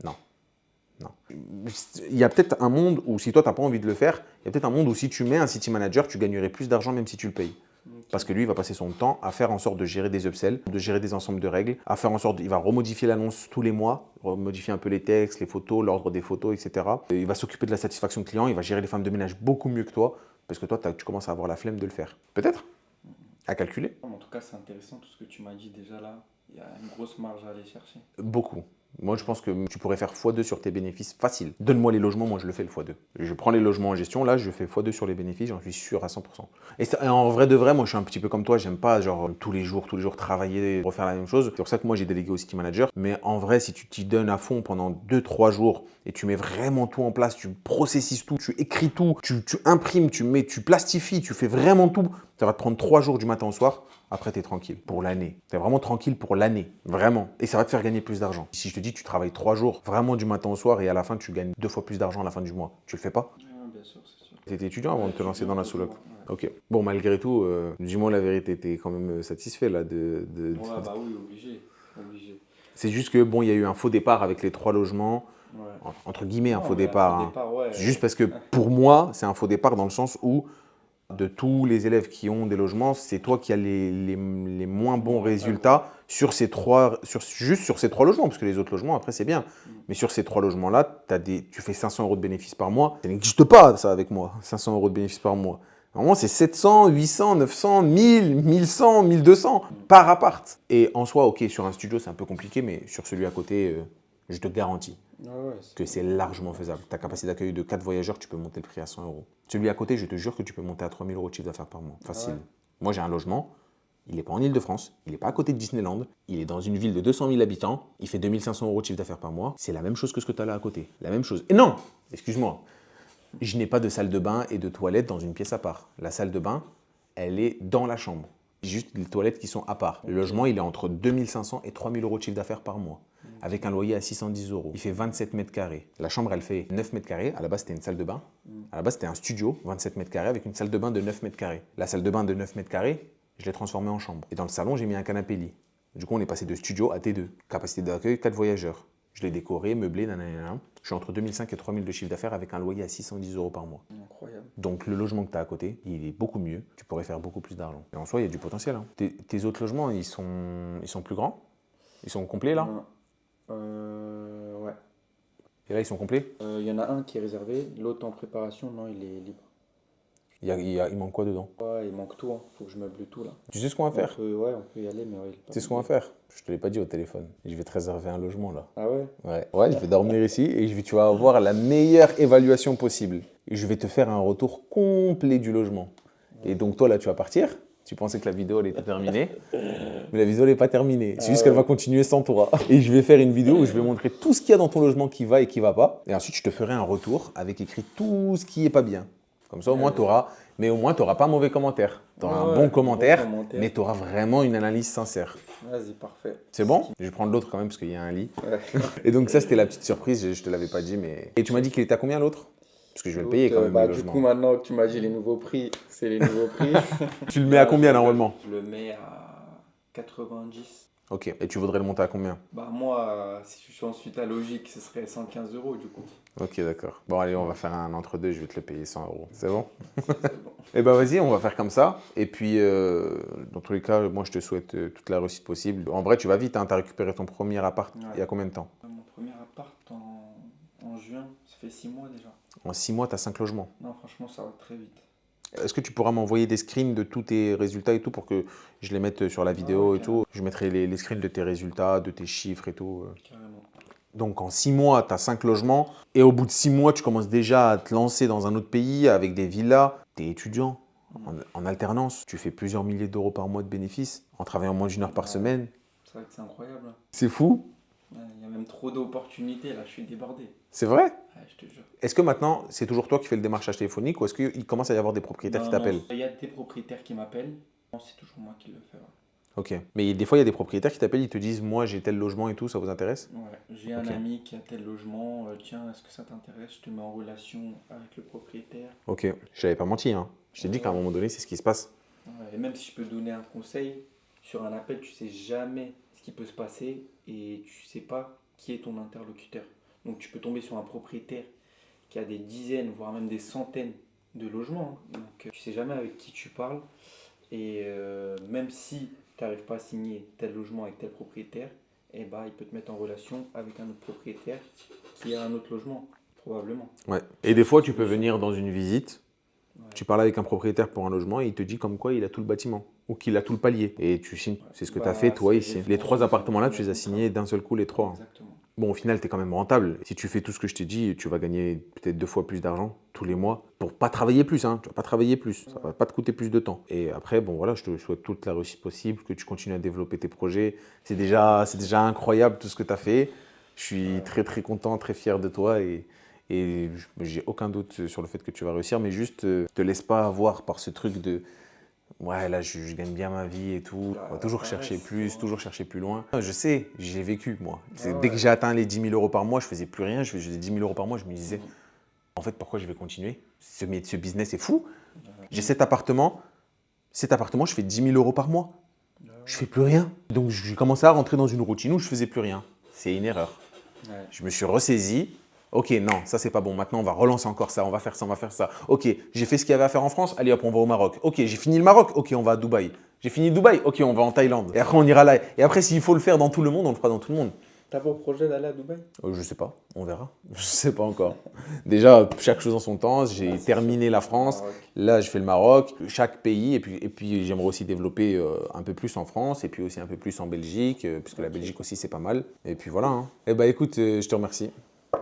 Non. Non. Il y a peut-être un monde où si toi tu n'as pas envie de le faire, il y a peut-être un monde où si tu mets un city manager, tu gagnerais plus d'argent même si tu le payes. Parce que lui, il va passer son temps à faire en sorte de gérer des upsells, de gérer des ensembles de règles, à faire en sorte, il va remodifier l'annonce tous les mois, remodifier un peu les textes, les photos, l'ordre des photos, etc. Et il va s'occuper de la satisfaction client, il va gérer les femmes de ménage beaucoup mieux que toi, parce que toi, tu commences à avoir la flemme de le faire. Peut-être? À calculer? En tout cas, c'est intéressant tout ce que tu m'as dit déjà là. Il y a une grosse marge à aller chercher. Beaucoup. Moi, je pense que tu pourrais faire x2 sur tes bénéfices facile. Donne-moi les logements, moi je le fais le x2. Je prends les logements en gestion, là je fais x2 sur les bénéfices, j'en suis sûr à 100%. Et en vrai de vrai, moi je suis un petit peu comme toi, j'aime pas genre tous les jours travailler, refaire la même chose. C'est pour ça que moi j'ai délégué au city manager. Mais en vrai, si tu t'y donnes à fond pendant 2-3 jours et tu mets vraiment tout en place, tu processes tout, tu écris tout, tu imprimes, tu plastifies, tu fais vraiment tout, ça va te prendre 3 jours du matin au soir. Après, tu es tranquille pour l'année. Tu es vraiment tranquille pour l'année. Vraiment. Et ça va te faire gagner plus d'argent. Si je te dis tu travailles 3 jours, vraiment du matin au soir, et à la fin, tu gagnes 2 fois plus d'argent à la fin du mois, tu le fais pas? Bien sûr, c'est sûr. Tu étais étudiant avant de te lancer dans la sous-loc. Ouais. Ok. Bon, malgré tout, dis-moi la vérité, tu es quand même satisfait là Ouais, bah oui, obligé. C'est juste que bon, il y a eu un faux départ avec les 3 logements. Ouais. Entre guillemets, un Non, faux mais départ. faux Hein. départ, ouais. C'est juste parce que pour moi, c'est un faux départ dans le sens où de tous les élèves qui ont des logements, c'est toi qui as les moins bons résultats sur ces juste sur ces 3 logements, parce que les autres logements, après, c'est bien. Mais sur ces 3 logements-là, tu fais 500 euros de bénéfices par mois. Ça n'existe pas, ça, avec moi, 500 euros de bénéfices par mois. Normalement, c'est 700, 800, 900, 1000, 1100, 1200 par appart. Et en soi, ok, sur un studio, c'est un peu compliqué, mais sur celui à côté, je te garantis que c'est largement faisable. Ta capacité d'accueil de 4 voyageurs, tu peux monter le prix à 100 euros. Celui à côté, je te jure que tu peux monter à 3000 euros de chiffre d'affaires par mois. Facile. Moi, j'ai un logement. Il n'est pas en Ile-de-France, il n'est pas à côté de Disneyland, il est dans une ville de 200 000 habitants, il fait 2500 euros de chiffre d'affaires par mois. C'est la même chose que ce que tu as là à côté. La même chose. Et non, excuse-moi, je n'ai pas de salle de bain et de toilette dans une pièce à part. La salle de bain, elle est dans la chambre. Juste les toilettes qui sont à part. Le logement, il est entre 2500 et 3000 euros de chiffre d'affaires par mois, avec un loyer à 610 euros. Il fait 27 mètres carrés. La chambre, elle fait 9 mètres carrés. À la base, c'était une salle de bain. À la base, c'était un studio, 27 mètres carrés, avec une salle de bain de 9 mètres carrés. La salle de bain de 9 mètres carrés, je l'ai transformé en chambre. Et dans le salon, j'ai mis un canapé lit. Du coup, on est passé de studio à T2. Capacité d'accueil, 4 voyageurs. Je l'ai décoré, meublé, nanana. Je suis entre 2005 et 3000 de chiffre d'affaires avec un loyer à 610 euros par mois. Incroyable. Donc le logement que tu as à côté, il est beaucoup mieux. Tu pourrais faire beaucoup plus d'argent. Et en soi, il y a du potentiel. Hein. Tes autres logements, ils sont plus grands? Ils sont complets là? Ouais. Et là, ils sont complets? Il y en a un qui est réservé, l'autre en préparation, non, il est libre. Il manque quoi dedans? Ouais, il manque tout, hein. Faut que je meuble tout là. Tu sais ce qu'on va faire? On peut y aller, mais ouais. Tu sais ce qu'on va faire? Je te l'ai pas dit au téléphone. Je vais te réserver un logement là. Ah ouais? Ouais, je vais dormir ici et tu vas avoir la meilleure évaluation possible. Et je vais te faire un retour complet du logement. Et donc toi là, tu vas partir. Tu pensais que la vidéo elle était terminée, mais la vidéo elle n'est pas terminée. C'est juste qu'elle va continuer sans toi. Et je vais faire une vidéo où je vais montrer tout ce qu'il y a dans ton logement qui va et qui va pas. Et ensuite, je te ferai un retour avec écrit tout ce qui est pas bien. Comme ça, au moins, tu auras, mais au moins, tu n'auras pas mauvais commentaire. Tu auras un bon commentaire, mais tu auras vraiment une analyse sincère. Vas-y, parfait. C'est bon? Je vais prendre l'autre quand même parce qu'il y a un lit. Ouais. Et donc ça, c'était la petite surprise, je te l'avais pas dit. Mais... Et tu m'as dit qu'il était à combien l'autre? Parce que je vais le payer quand même, le Du logement. coup, maintenant que tu m'as dit les nouveaux prix, c'est les nouveaux prix. Tu le mets à combien normalement? Je le mets à 90. Ok, et tu voudrais le monter à combien? Bah moi, si je suis ensuite à logique, ce serait 115 euros du coup. Ok, d'accord. Bon, allez, on va faire un entre-deux, je vais te le payer 100 euros. C'est bon? C'est bon. Eh ben vas-y, on va faire comme ça. Et puis, dans tous les cas, moi, je te souhaite toute la réussite possible. En vrai, tu vas vite, hein, tu as récupéré ton premier appart il y a combien de temps? Mon premier appart en juin, ça fait 6 mois déjà. En 6 mois, tu as 5 logements. Non, franchement, ça va très vite. Est-ce que tu pourras m'envoyer des screens de tous tes résultats et tout pour que je les mette sur la vidéo et tout? Je mettrai les screens de tes résultats, de tes chiffres et tout. Carrément. Donc en 6 mois, tu as 5 logements et au bout de 6 mois, tu commences déjà à te lancer dans un autre pays avec des villas. Tu es étudiant en alternance, tu fais plusieurs milliers d'euros par mois de bénéfices en travaillant moins d'1 heure par semaine. C'est vrai que c'est incroyable. Hein. C'est fou. Il y a même trop d'opportunités là, je suis débordé. C'est vrai? Ouais, je te jure. Est-ce que maintenant, c'est toujours toi qui fais le démarchage téléphonique ou est-ce qu'il commence à y avoir des propriétaires qui t'appellent? Il y a des propriétaires qui m'appellent. Non, c'est toujours moi qui le fais. Ouais. Ok. Mais des fois, il y a des propriétaires qui t'appellent, ils te disent, moi j'ai tel logement et tout, ça vous intéresse? Ouais, j'ai un ami qui a tel logement, tiens, est-ce que ça t'intéresse? Je te mets en relation avec le propriétaire. Ok, je n'avais pas menti, hein. Je t'ai dit qu'à un moment donné, c'est ce qui se passe. Ouais, et même si je peux donner un conseil, sur un appel, tu sais jamais ce qui peut se passer et tu sais pas qui est ton interlocuteur. Donc tu peux tomber sur un propriétaire qui a des dizaines, voire même des centaines de logements. Hein. Donc tu sais jamais avec qui tu parles. Et même si tu n'arrives pas à signer tel logement avec tel propriétaire, eh ben, il peut te mettre en relation avec un autre propriétaire qui a un autre logement, probablement. Ouais. Et des fois, tu peux venir dans une visite, Ouais. tu parles avec un propriétaire pour un logement et il te dit comme quoi il a tout le bâtiment ou qu'il a tout le palier. Et tu signes. C'est ce que tu as fait toi ici. Les 3 appartements-là, tu les as signés d'un seul coup, les 3. Exactement. Bon, au final, tu es quand même rentable. Si tu fais tout ce que je t'ai dit, tu vas gagner peut-être 2 fois plus d'argent tous les mois pour pas travailler plus. Hein. Tu vas pas travailler plus. Ça va pas te coûter plus de temps. Et après, bon voilà, je te souhaite toute la réussite possible, que tu continues à développer tes projets. C'est déjà incroyable tout ce que tu as fait. Je suis très très content, très fier de toi et j'ai aucun doute sur le fait que tu vas réussir. Mais juste, te laisse pas avoir par ce truc de ouais, là, je gagne bien ma vie et tout. On va toujours chercher plus, toujours chercher plus loin. Je sais, j'ai vécu, moi. Dès que j'ai atteint les 10 000 euros par mois, je faisais plus rien. Je faisais 10 000 euros par mois, je me disais, en fait, pourquoi je vais continuer? Ce business est fou. J'ai cet appartement, je fais 10 000 euros par mois. Je fais plus rien. Donc, j'ai commencé à rentrer dans une routine où je faisais plus rien. C'est une erreur. Ouais. Je me suis ressaisi. Ok, non, ça c'est pas bon. Maintenant, on va relancer encore ça, on va faire ça, on va faire ça. Ok, j'ai fait ce qu'il y avait à faire en France. Allez hop, on va au Maroc. Ok, j'ai fini le Maroc. Ok, on va à Dubaï. J'ai fini Dubaï. Ok, on va en Thaïlande. Et après, on ira là. Et après, s'il faut le faire dans tout le monde, on le fera dans tout le monde. T'as pas au projet d'aller à Dubaï? Je sais pas, on verra. Je sais pas encore. Déjà, chaque chose en son temps. J'ai terminé la France. Là, je fais le Maroc. Chaque pays. Et puis j'aimerais aussi développer un peu plus en France. Et puis aussi un peu plus en Belgique. Puisque la Belgique aussi, c'est pas mal. Et puis voilà. Hein. Eh ben, écoute, je te remercie.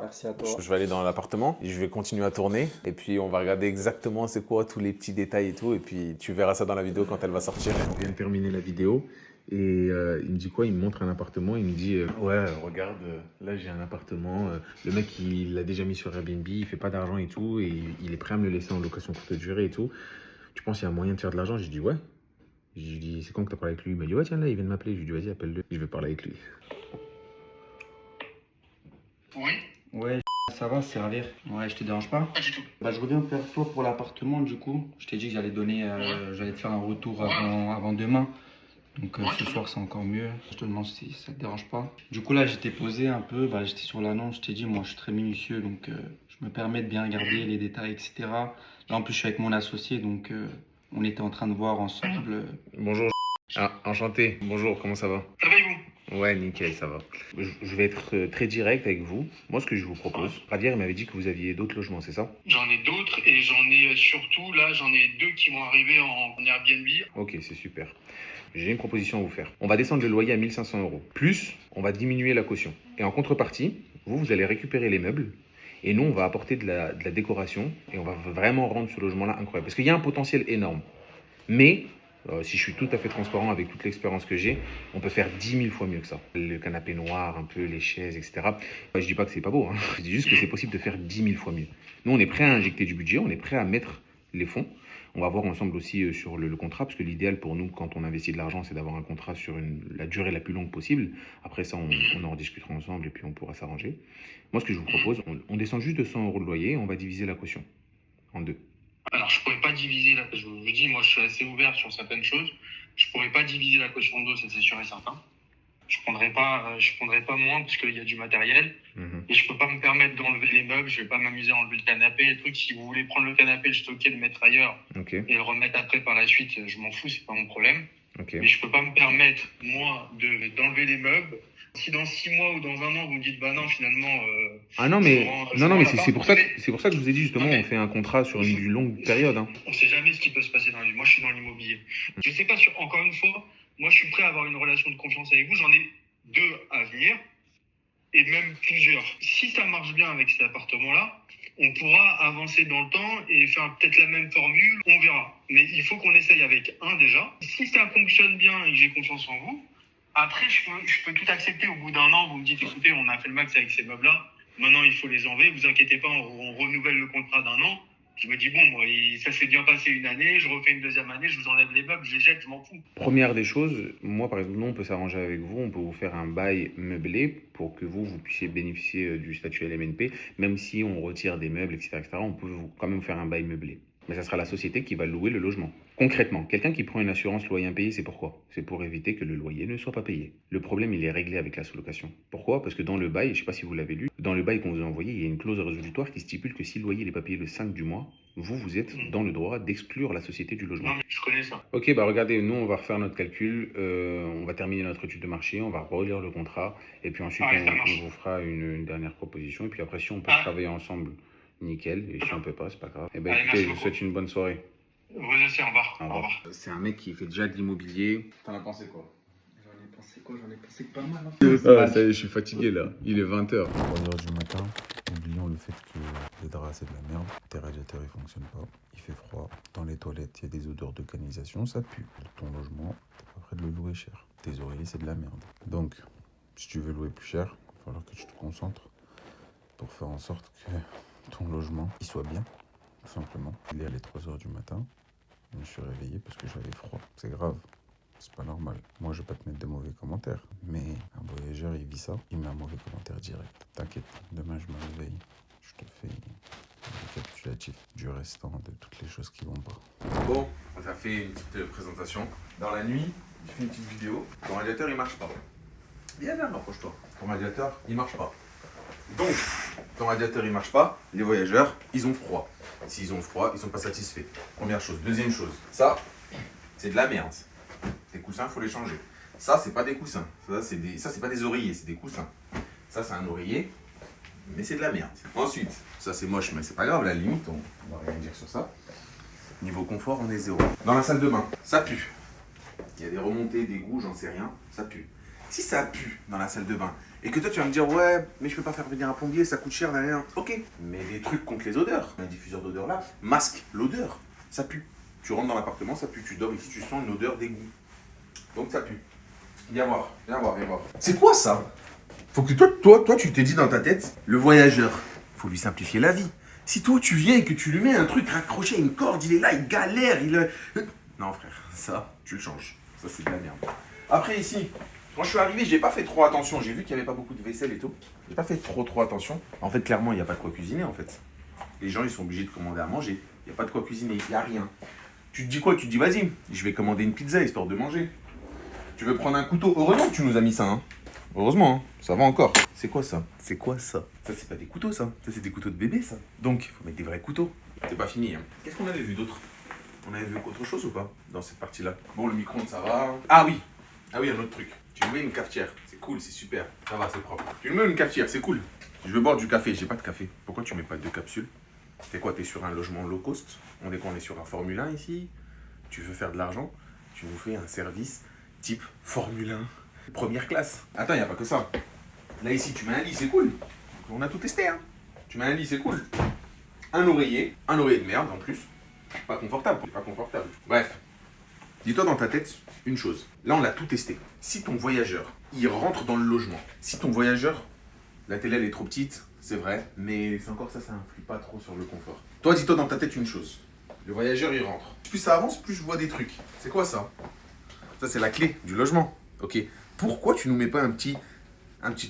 Merci à toi. Je vais aller dans l'appartement. Et je vais continuer à tourner. Et puis on va regarder exactement c'est quoi tous les petits détails et tout. Et puis tu verras ça dans la vidéo quand elle va sortir. On vient de terminer la vidéo. Et il me dit quoi? Il me montre un appartement. Il me dit ouais, regarde, là j'ai un appartement. Le mec, il l'a déjà mis sur Airbnb. Il fait pas d'argent et tout. Et il est prêt à me le laisser en location courte durée et tout. Tu penses qu'il y a moyen de faire de l'argent? J'ai dit ouais. J'ai dit c'est quand que tu as parlé avec lui? Il m'a dit ouais, tiens, là, il vient de m'appeler. Je lui ai dit vas-y, appelle-le. Je vais parler avec lui. Oui, Ouais, ça va, c'est Ravir. Ouais, je te dérange pas? pas du tout. Bah, je reviens vers toi pour l'appartement du coup. Je t'ai dit que j'allais j'allais te faire un retour avant demain. Donc ce soir c'est encore mieux. Je te demande si ça te dérange pas. Du coup là j'étais posé un peu, bah, j'étais sur l'annonce, je t'ai dit moi je suis très minutieux donc je me permets de bien regarder les détails etc. Là en plus je suis avec mon associé donc on était en train de voir ensemble. Bonjour. Ah, enchanté. Bonjour, comment ça va? Ça va et vous? Ouais, nickel, ça va. Je vais être très direct avec vous. Moi, ce que je vous propose, Ravière, il m'avait dit que vous aviez d'autres logements, c'est ça? J'en ai d'autres et j'en ai surtout, là, j'en ai 2 qui vont arriver en Airbnb. Ok, c'est super. J'ai une proposition à vous faire. On va descendre le loyer à 1 500 €. Plus, on va diminuer la caution. Et en contrepartie, vous allez récupérer les meubles. Et nous, on va apporter de la décoration. Et on va vraiment rendre ce logement-là incroyable. Parce qu'il y a un potentiel énorme. Mais, si je suis tout à fait transparent avec toute l'expérience que j'ai, on peut faire 10 000 fois mieux que ça. Le canapé noir, un peu, les chaises, etc. Je dis pas que c'est pas beau. Hein. Je dis juste que c'est possible de faire 10 000 fois mieux. Nous, on est prêt à injecter du budget. On est prêt à mettre les fonds. On va voir ensemble aussi sur le contrat, parce que l'idéal pour nous, quand on investit de l'argent, c'est d'avoir un contrat sur la durée la plus longue possible. Après ça, on en rediscutera ensemble et puis on pourra s'arranger. Moi, ce que je vous propose, on descend juste de 100 € de loyer et on va diviser la caution en deux. Alors, je pourrais pas diviser je vous dis, moi, je suis assez ouvert sur certaines choses. Je pourrais pas diviser la caution en deux, ça c'est sûr et certain. Je prendrai pas moins parce qu'il y a du matériel. Et je peux pas me permettre d'enlever les meubles. Je vais pas m'amuser à enlever le canapé. Le truc, si vous voulez prendre le canapé, le stocker, le mettre ailleurs et le remettre après par la suite, je m'en fous, c'est pas mon problème. Mais je peux pas me permettre, moi, d'enlever les meubles. Si dans 6 mois ou dans 1 an, vous me dites, bah non, finalement. Ah non, mais, c'est pour ça que je vous ai dit justement, on fait un contrat sur une longue période. Hein. On sait jamais ce qui peut se passer dans la vie. Moi, je suis dans l'immobilier. Je sais pas encore une fois, moi, je suis prêt à avoir une relation de confiance avec vous. J'en ai 2 à venir. Et même plusieurs. Si ça marche bien avec cet appartement-là, on pourra avancer dans le temps et faire peut-être la même formule, on verra. Mais il faut qu'on essaye avec un déjà. Si ça fonctionne bien et que j'ai confiance en vous, après je peux tout accepter au bout d'1 an. Vous me dites, écoutez, on a fait le max avec ces meubles-là, maintenant il faut les enlever, vous inquiétez pas, on renouvelle le contrat d'1 an. Je me dis, bon, moi, ça s'est bien passé une année, je refais une deuxième année, je vous enlève les meubles, je les jette, je m'en fous. Première des choses, moi par exemple, nous on peut s'arranger avec vous, on peut vous faire un bail meublé pour que vous puissiez bénéficier du statut LMNP, même si on retire des meubles, etc., on peut quand même faire un bail meublé. Mais ça sera la société qui va louer le logement. Concrètement, quelqu'un qui prend une assurance loyer impayé, c'est pourquoi? C'est pour éviter que le loyer ne soit pas payé. Le problème, il est réglé avec la sous-location. Pourquoi? Parce que dans le bail, je ne sais pas si vous l'avez lu, dans le bail qu'on vous a envoyé, il y a une clause résolutoire qui stipule que si le loyer n'est pas payé le 5 du mois, vous êtes dans le droit d'exclure la société du logement. Non, mais je connais ça. Ok, bah regardez, nous on va refaire notre calcul, on va terminer notre étude de marché, on va relire le contrat, et puis ensuite on vous fera une dernière proposition, et puis après si on peut travailler ensemble, nickel, et si on peut pas, c'est pas grave. Et ben écoutez, je vous souhaite une bonne soirée. Vous aussi, au revoir. Au revoir. C'est un mec qui fait déjà de l'immobilier. T'en as pensé quoi? J'en ai pensé que pas mal. Hein. Ça y est, je suis fatigué là, il est 20h. 3h du matin, oublions le fait que les draps c'est de la merde, tes radiateurs ils fonctionnent pas, il fait froid, dans les toilettes il y a des odeurs de canalisation, ça pue. Ton logement, t'es pas prêt de le louer cher. Tes oreillers c'est de la merde. Donc, si tu veux louer plus cher, il va falloir que tu te concentres pour faire en sorte que ton logement il soit bien, tout simplement. Il est allé 3h du matin, je me suis réveillé parce que j'avais froid. C'est grave. C'est pas normal. Moi, je vais pas te mettre de mauvais commentaires. Mais un voyageur, il vit ça. Il met un mauvais commentaire direct. T'inquiète, demain, je me réveille. Je te fais un récapitulatif du restant de toutes les choses qui vont pas. Bon, ça fait une petite présentation. Dans la nuit, j'ai fait une petite vidéo. Ton radiateur, il marche pas. Viens, rapproche-toi. Ton radiateur, il marche pas. Donc, ton radiateur, il marche pas. Les voyageurs, ils ont froid. S'ils ont froid, ils sont pas satisfaits. Première chose. Deuxième chose. Ça, c'est de la merde. Tes coussins, il faut les changer. Ça, c'est pas des coussins. Ça, c'est pas des oreillers, c'est des coussins. Ça, c'est un oreiller, mais c'est de la merde. Ensuite, ça c'est moche, mais c'est pas grave, à la limite, on va rien dire sur ça. Niveau confort, on est 0. Dans la salle de bain, ça pue. Il y a des remontées, des goûts, j'en sais rien, ça pue. Si ça pue dans la salle de bain, et que toi tu vas me dire, ouais, mais je peux pas faire venir un plombier, ça coûte cher, rien. Ok, mais des trucs contre les odeurs, un diffuseur d'odeur là, masque l'odeur, ça pue. Tu rentres dans l'appartement, ça pue, tu dors ici, tu sens une odeur d'égout. Donc ça pue. Viens voir, viens voir, viens voir. C'est quoi ça? Faut que toi, tu t'es dit dans ta tête, le voyageur, faut lui simplifier la vie. Si toi tu viens et que tu lui mets un truc raccroché à une corde, il est là, il galère, Non frère, ça, tu le changes. Ça c'est de la merde. Après ici, quand je suis arrivé, j'ai pas fait trop attention. J'ai vu qu'il y avait pas beaucoup de vaisselle et tout. J'ai pas fait trop attention. En fait, clairement, il n'y a pas de quoi cuisiner en fait. Les gens, ils sont obligés de commander à manger. Il n'y a pas de quoi cuisiner, il n'y a rien. Tu te dis quoi? Tu te dis, vas-y, je vais commander une pizza histoire de manger. Tu veux prendre un couteau? Heureusement que tu nous as mis ça, hein. Heureusement, hein. Ça va encore. C'est quoi ça? C'est quoi ça? Ça, c'est pas des couteaux, ça. Ça, c'est des couteaux de bébé, ça. Donc, il faut mettre des vrais couteaux. C'est pas fini, hein. Qu'est-ce qu'on avait vu d'autre? On avait vu autre chose ou pas dans cette partie-là? Bon, le micro-ondes, ça va. Ah oui, un autre truc. Tu nous mets une cafetière. C'est cool, c'est super. Ça va, c'est propre. Tu nous mets une cafetière, c'est cool. Je veux boire du café. J'ai pas de café. Pourquoi tu mets pas de capsule? T'es quoi? T'es sur un logement low cost? On est sur un Formule 1 ici? Tu veux faire de l'argent? Tu nous fais un service type Formule 1. Première classe. Attends, il n'y a pas que ça. Là, ici, tu mets un lit, c'est cool. On a tout testé, hein. Tu mets un lit, c'est cool. Un oreiller de merde en plus. Pas confortable, pas confortable. Bref, dis-toi dans ta tête une chose. Là, on l'a tout testé. Si ton voyageur, il rentre dans le logement, si ton voyageur, la télé, elle est trop petite, c'est vrai, mais c'est encore ça influe pas trop sur le confort. Toi, dis-toi dans ta tête une chose. Le voyageur, il rentre. Plus ça avance, plus je vois des trucs. C'est quoi ça? Ça, c'est la clé du logement. Ok. Pourquoi tu nous mets pas un petit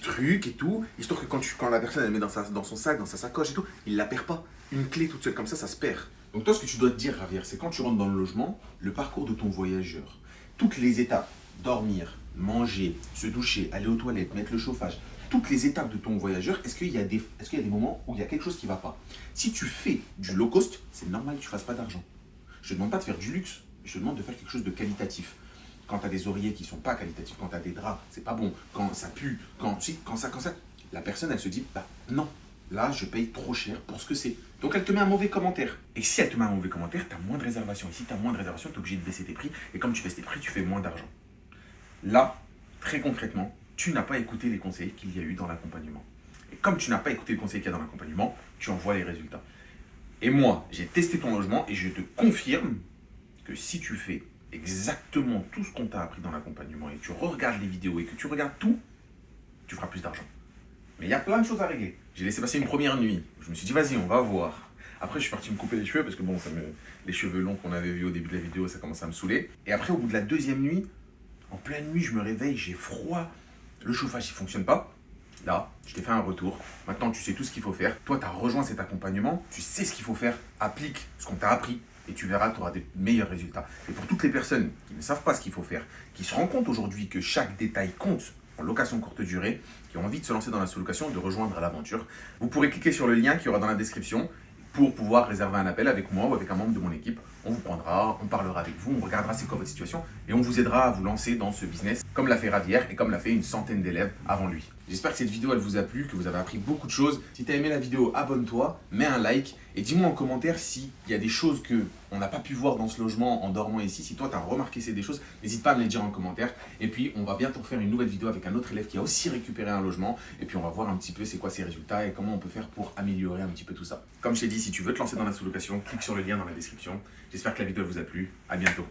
truc et tout, histoire que quand la personne elle met dans son sac, dans sa sacoche et tout, il la perd pas. Une clé toute seule comme ça se perd. Donc toi, ce que tu dois te dire, Javier, c'est quand tu rentres dans le logement, le parcours de ton voyageur, toutes les étapes, dormir, manger, se doucher, aller aux toilettes, mettre le chauffage, toutes les étapes de ton voyageur, est-ce qu'il y a des moments où il y a quelque chose qui va pas? Si tu fais du low cost, c'est normal que tu fasses pas d'argent. Je te demande pas de faire du luxe, je te demande de faire quelque chose de qualitatif. Quand tu as des oreillers qui sont pas qualitatifs, quand tu as des draps, c'est pas bon, quand ça pue, quand ça, la personne elle se dit, bah non, là je paye trop cher pour ce que c'est. Donc elle te met un mauvais commentaire. Et si elle te met un mauvais commentaire, tu as moins de réservations. Et si tu as moins de réservations, tu es obligé de baisser tes prix. Et comme tu baisses tes prix, tu fais moins d'argent. Là, très concrètement, tu n'as pas écouté les conseils qu'il y a eu dans l'accompagnement. Et comme tu n'as pas écouté les conseils qu'il y a dans l'accompagnement, tu en vois les résultats. Et moi, j'ai testé ton logement et je te confirme que si tu fais exactement tout ce qu'on t'a appris dans l'accompagnement et que tu regardes les vidéos et que tu regardes tout, tu feras plus d'argent. Mais il y a plein de choses à régler. J'ai laissé passer une première nuit. Je me suis dit, vas-y, on va voir. Après, je suis parti me couper les cheveux parce que bon, les cheveux longs qu'on avait vus au début de la vidéo, ça commençait à me saouler. Et après, au bout de la deuxième nuit, en pleine nuit, je me réveille, j'ai froid. Le chauffage, il fonctionne pas. Là, je t'ai fait un retour. Maintenant, tu sais tout ce qu'il faut faire. Toi, tu as rejoint cet accompagnement. Tu sais ce qu'il faut faire. Applique ce qu'on t'a appris. Et tu verras, tu auras des meilleurs résultats. Et pour toutes les personnes qui ne savent pas ce qu'il faut faire, qui se rendent compte aujourd'hui que chaque détail compte en location courte durée, qui ont envie de se lancer dans la sous-location, de rejoindre l'aventure, vous pourrez cliquer sur le lien qu'il y aura dans la description pour pouvoir réserver un appel avec moi ou avec un membre de mon équipe. On vous prendra, on parlera avec vous, on regardera c'est quoi votre situation et on vous aidera à vous lancer dans ce business comme l'a fait Javier et comme l'a fait une centaine d'élèves avant lui. J'espère que cette vidéo elle vous a plu, que vous avez appris beaucoup de choses. Si tu as aimé la vidéo, abonne-toi, mets un like et dis-moi en commentaire s'il y a des choses qu'on n'a pas pu voir dans ce logement en dormant ici. Si toi tu as remarqué des choses, n'hésite pas à me les dire en commentaire. Et puis on va bientôt faire une nouvelle vidéo avec un autre élève qui a aussi récupéré un logement. Et puis on va voir un petit peu c'est quoi ses résultats et comment on peut faire pour améliorer un petit peu tout ça. Comme je t'ai dit, si tu veux te lancer dans la sous-location, clique sur le lien dans la description. J'espère que la vidéo vous a plu. À bientôt.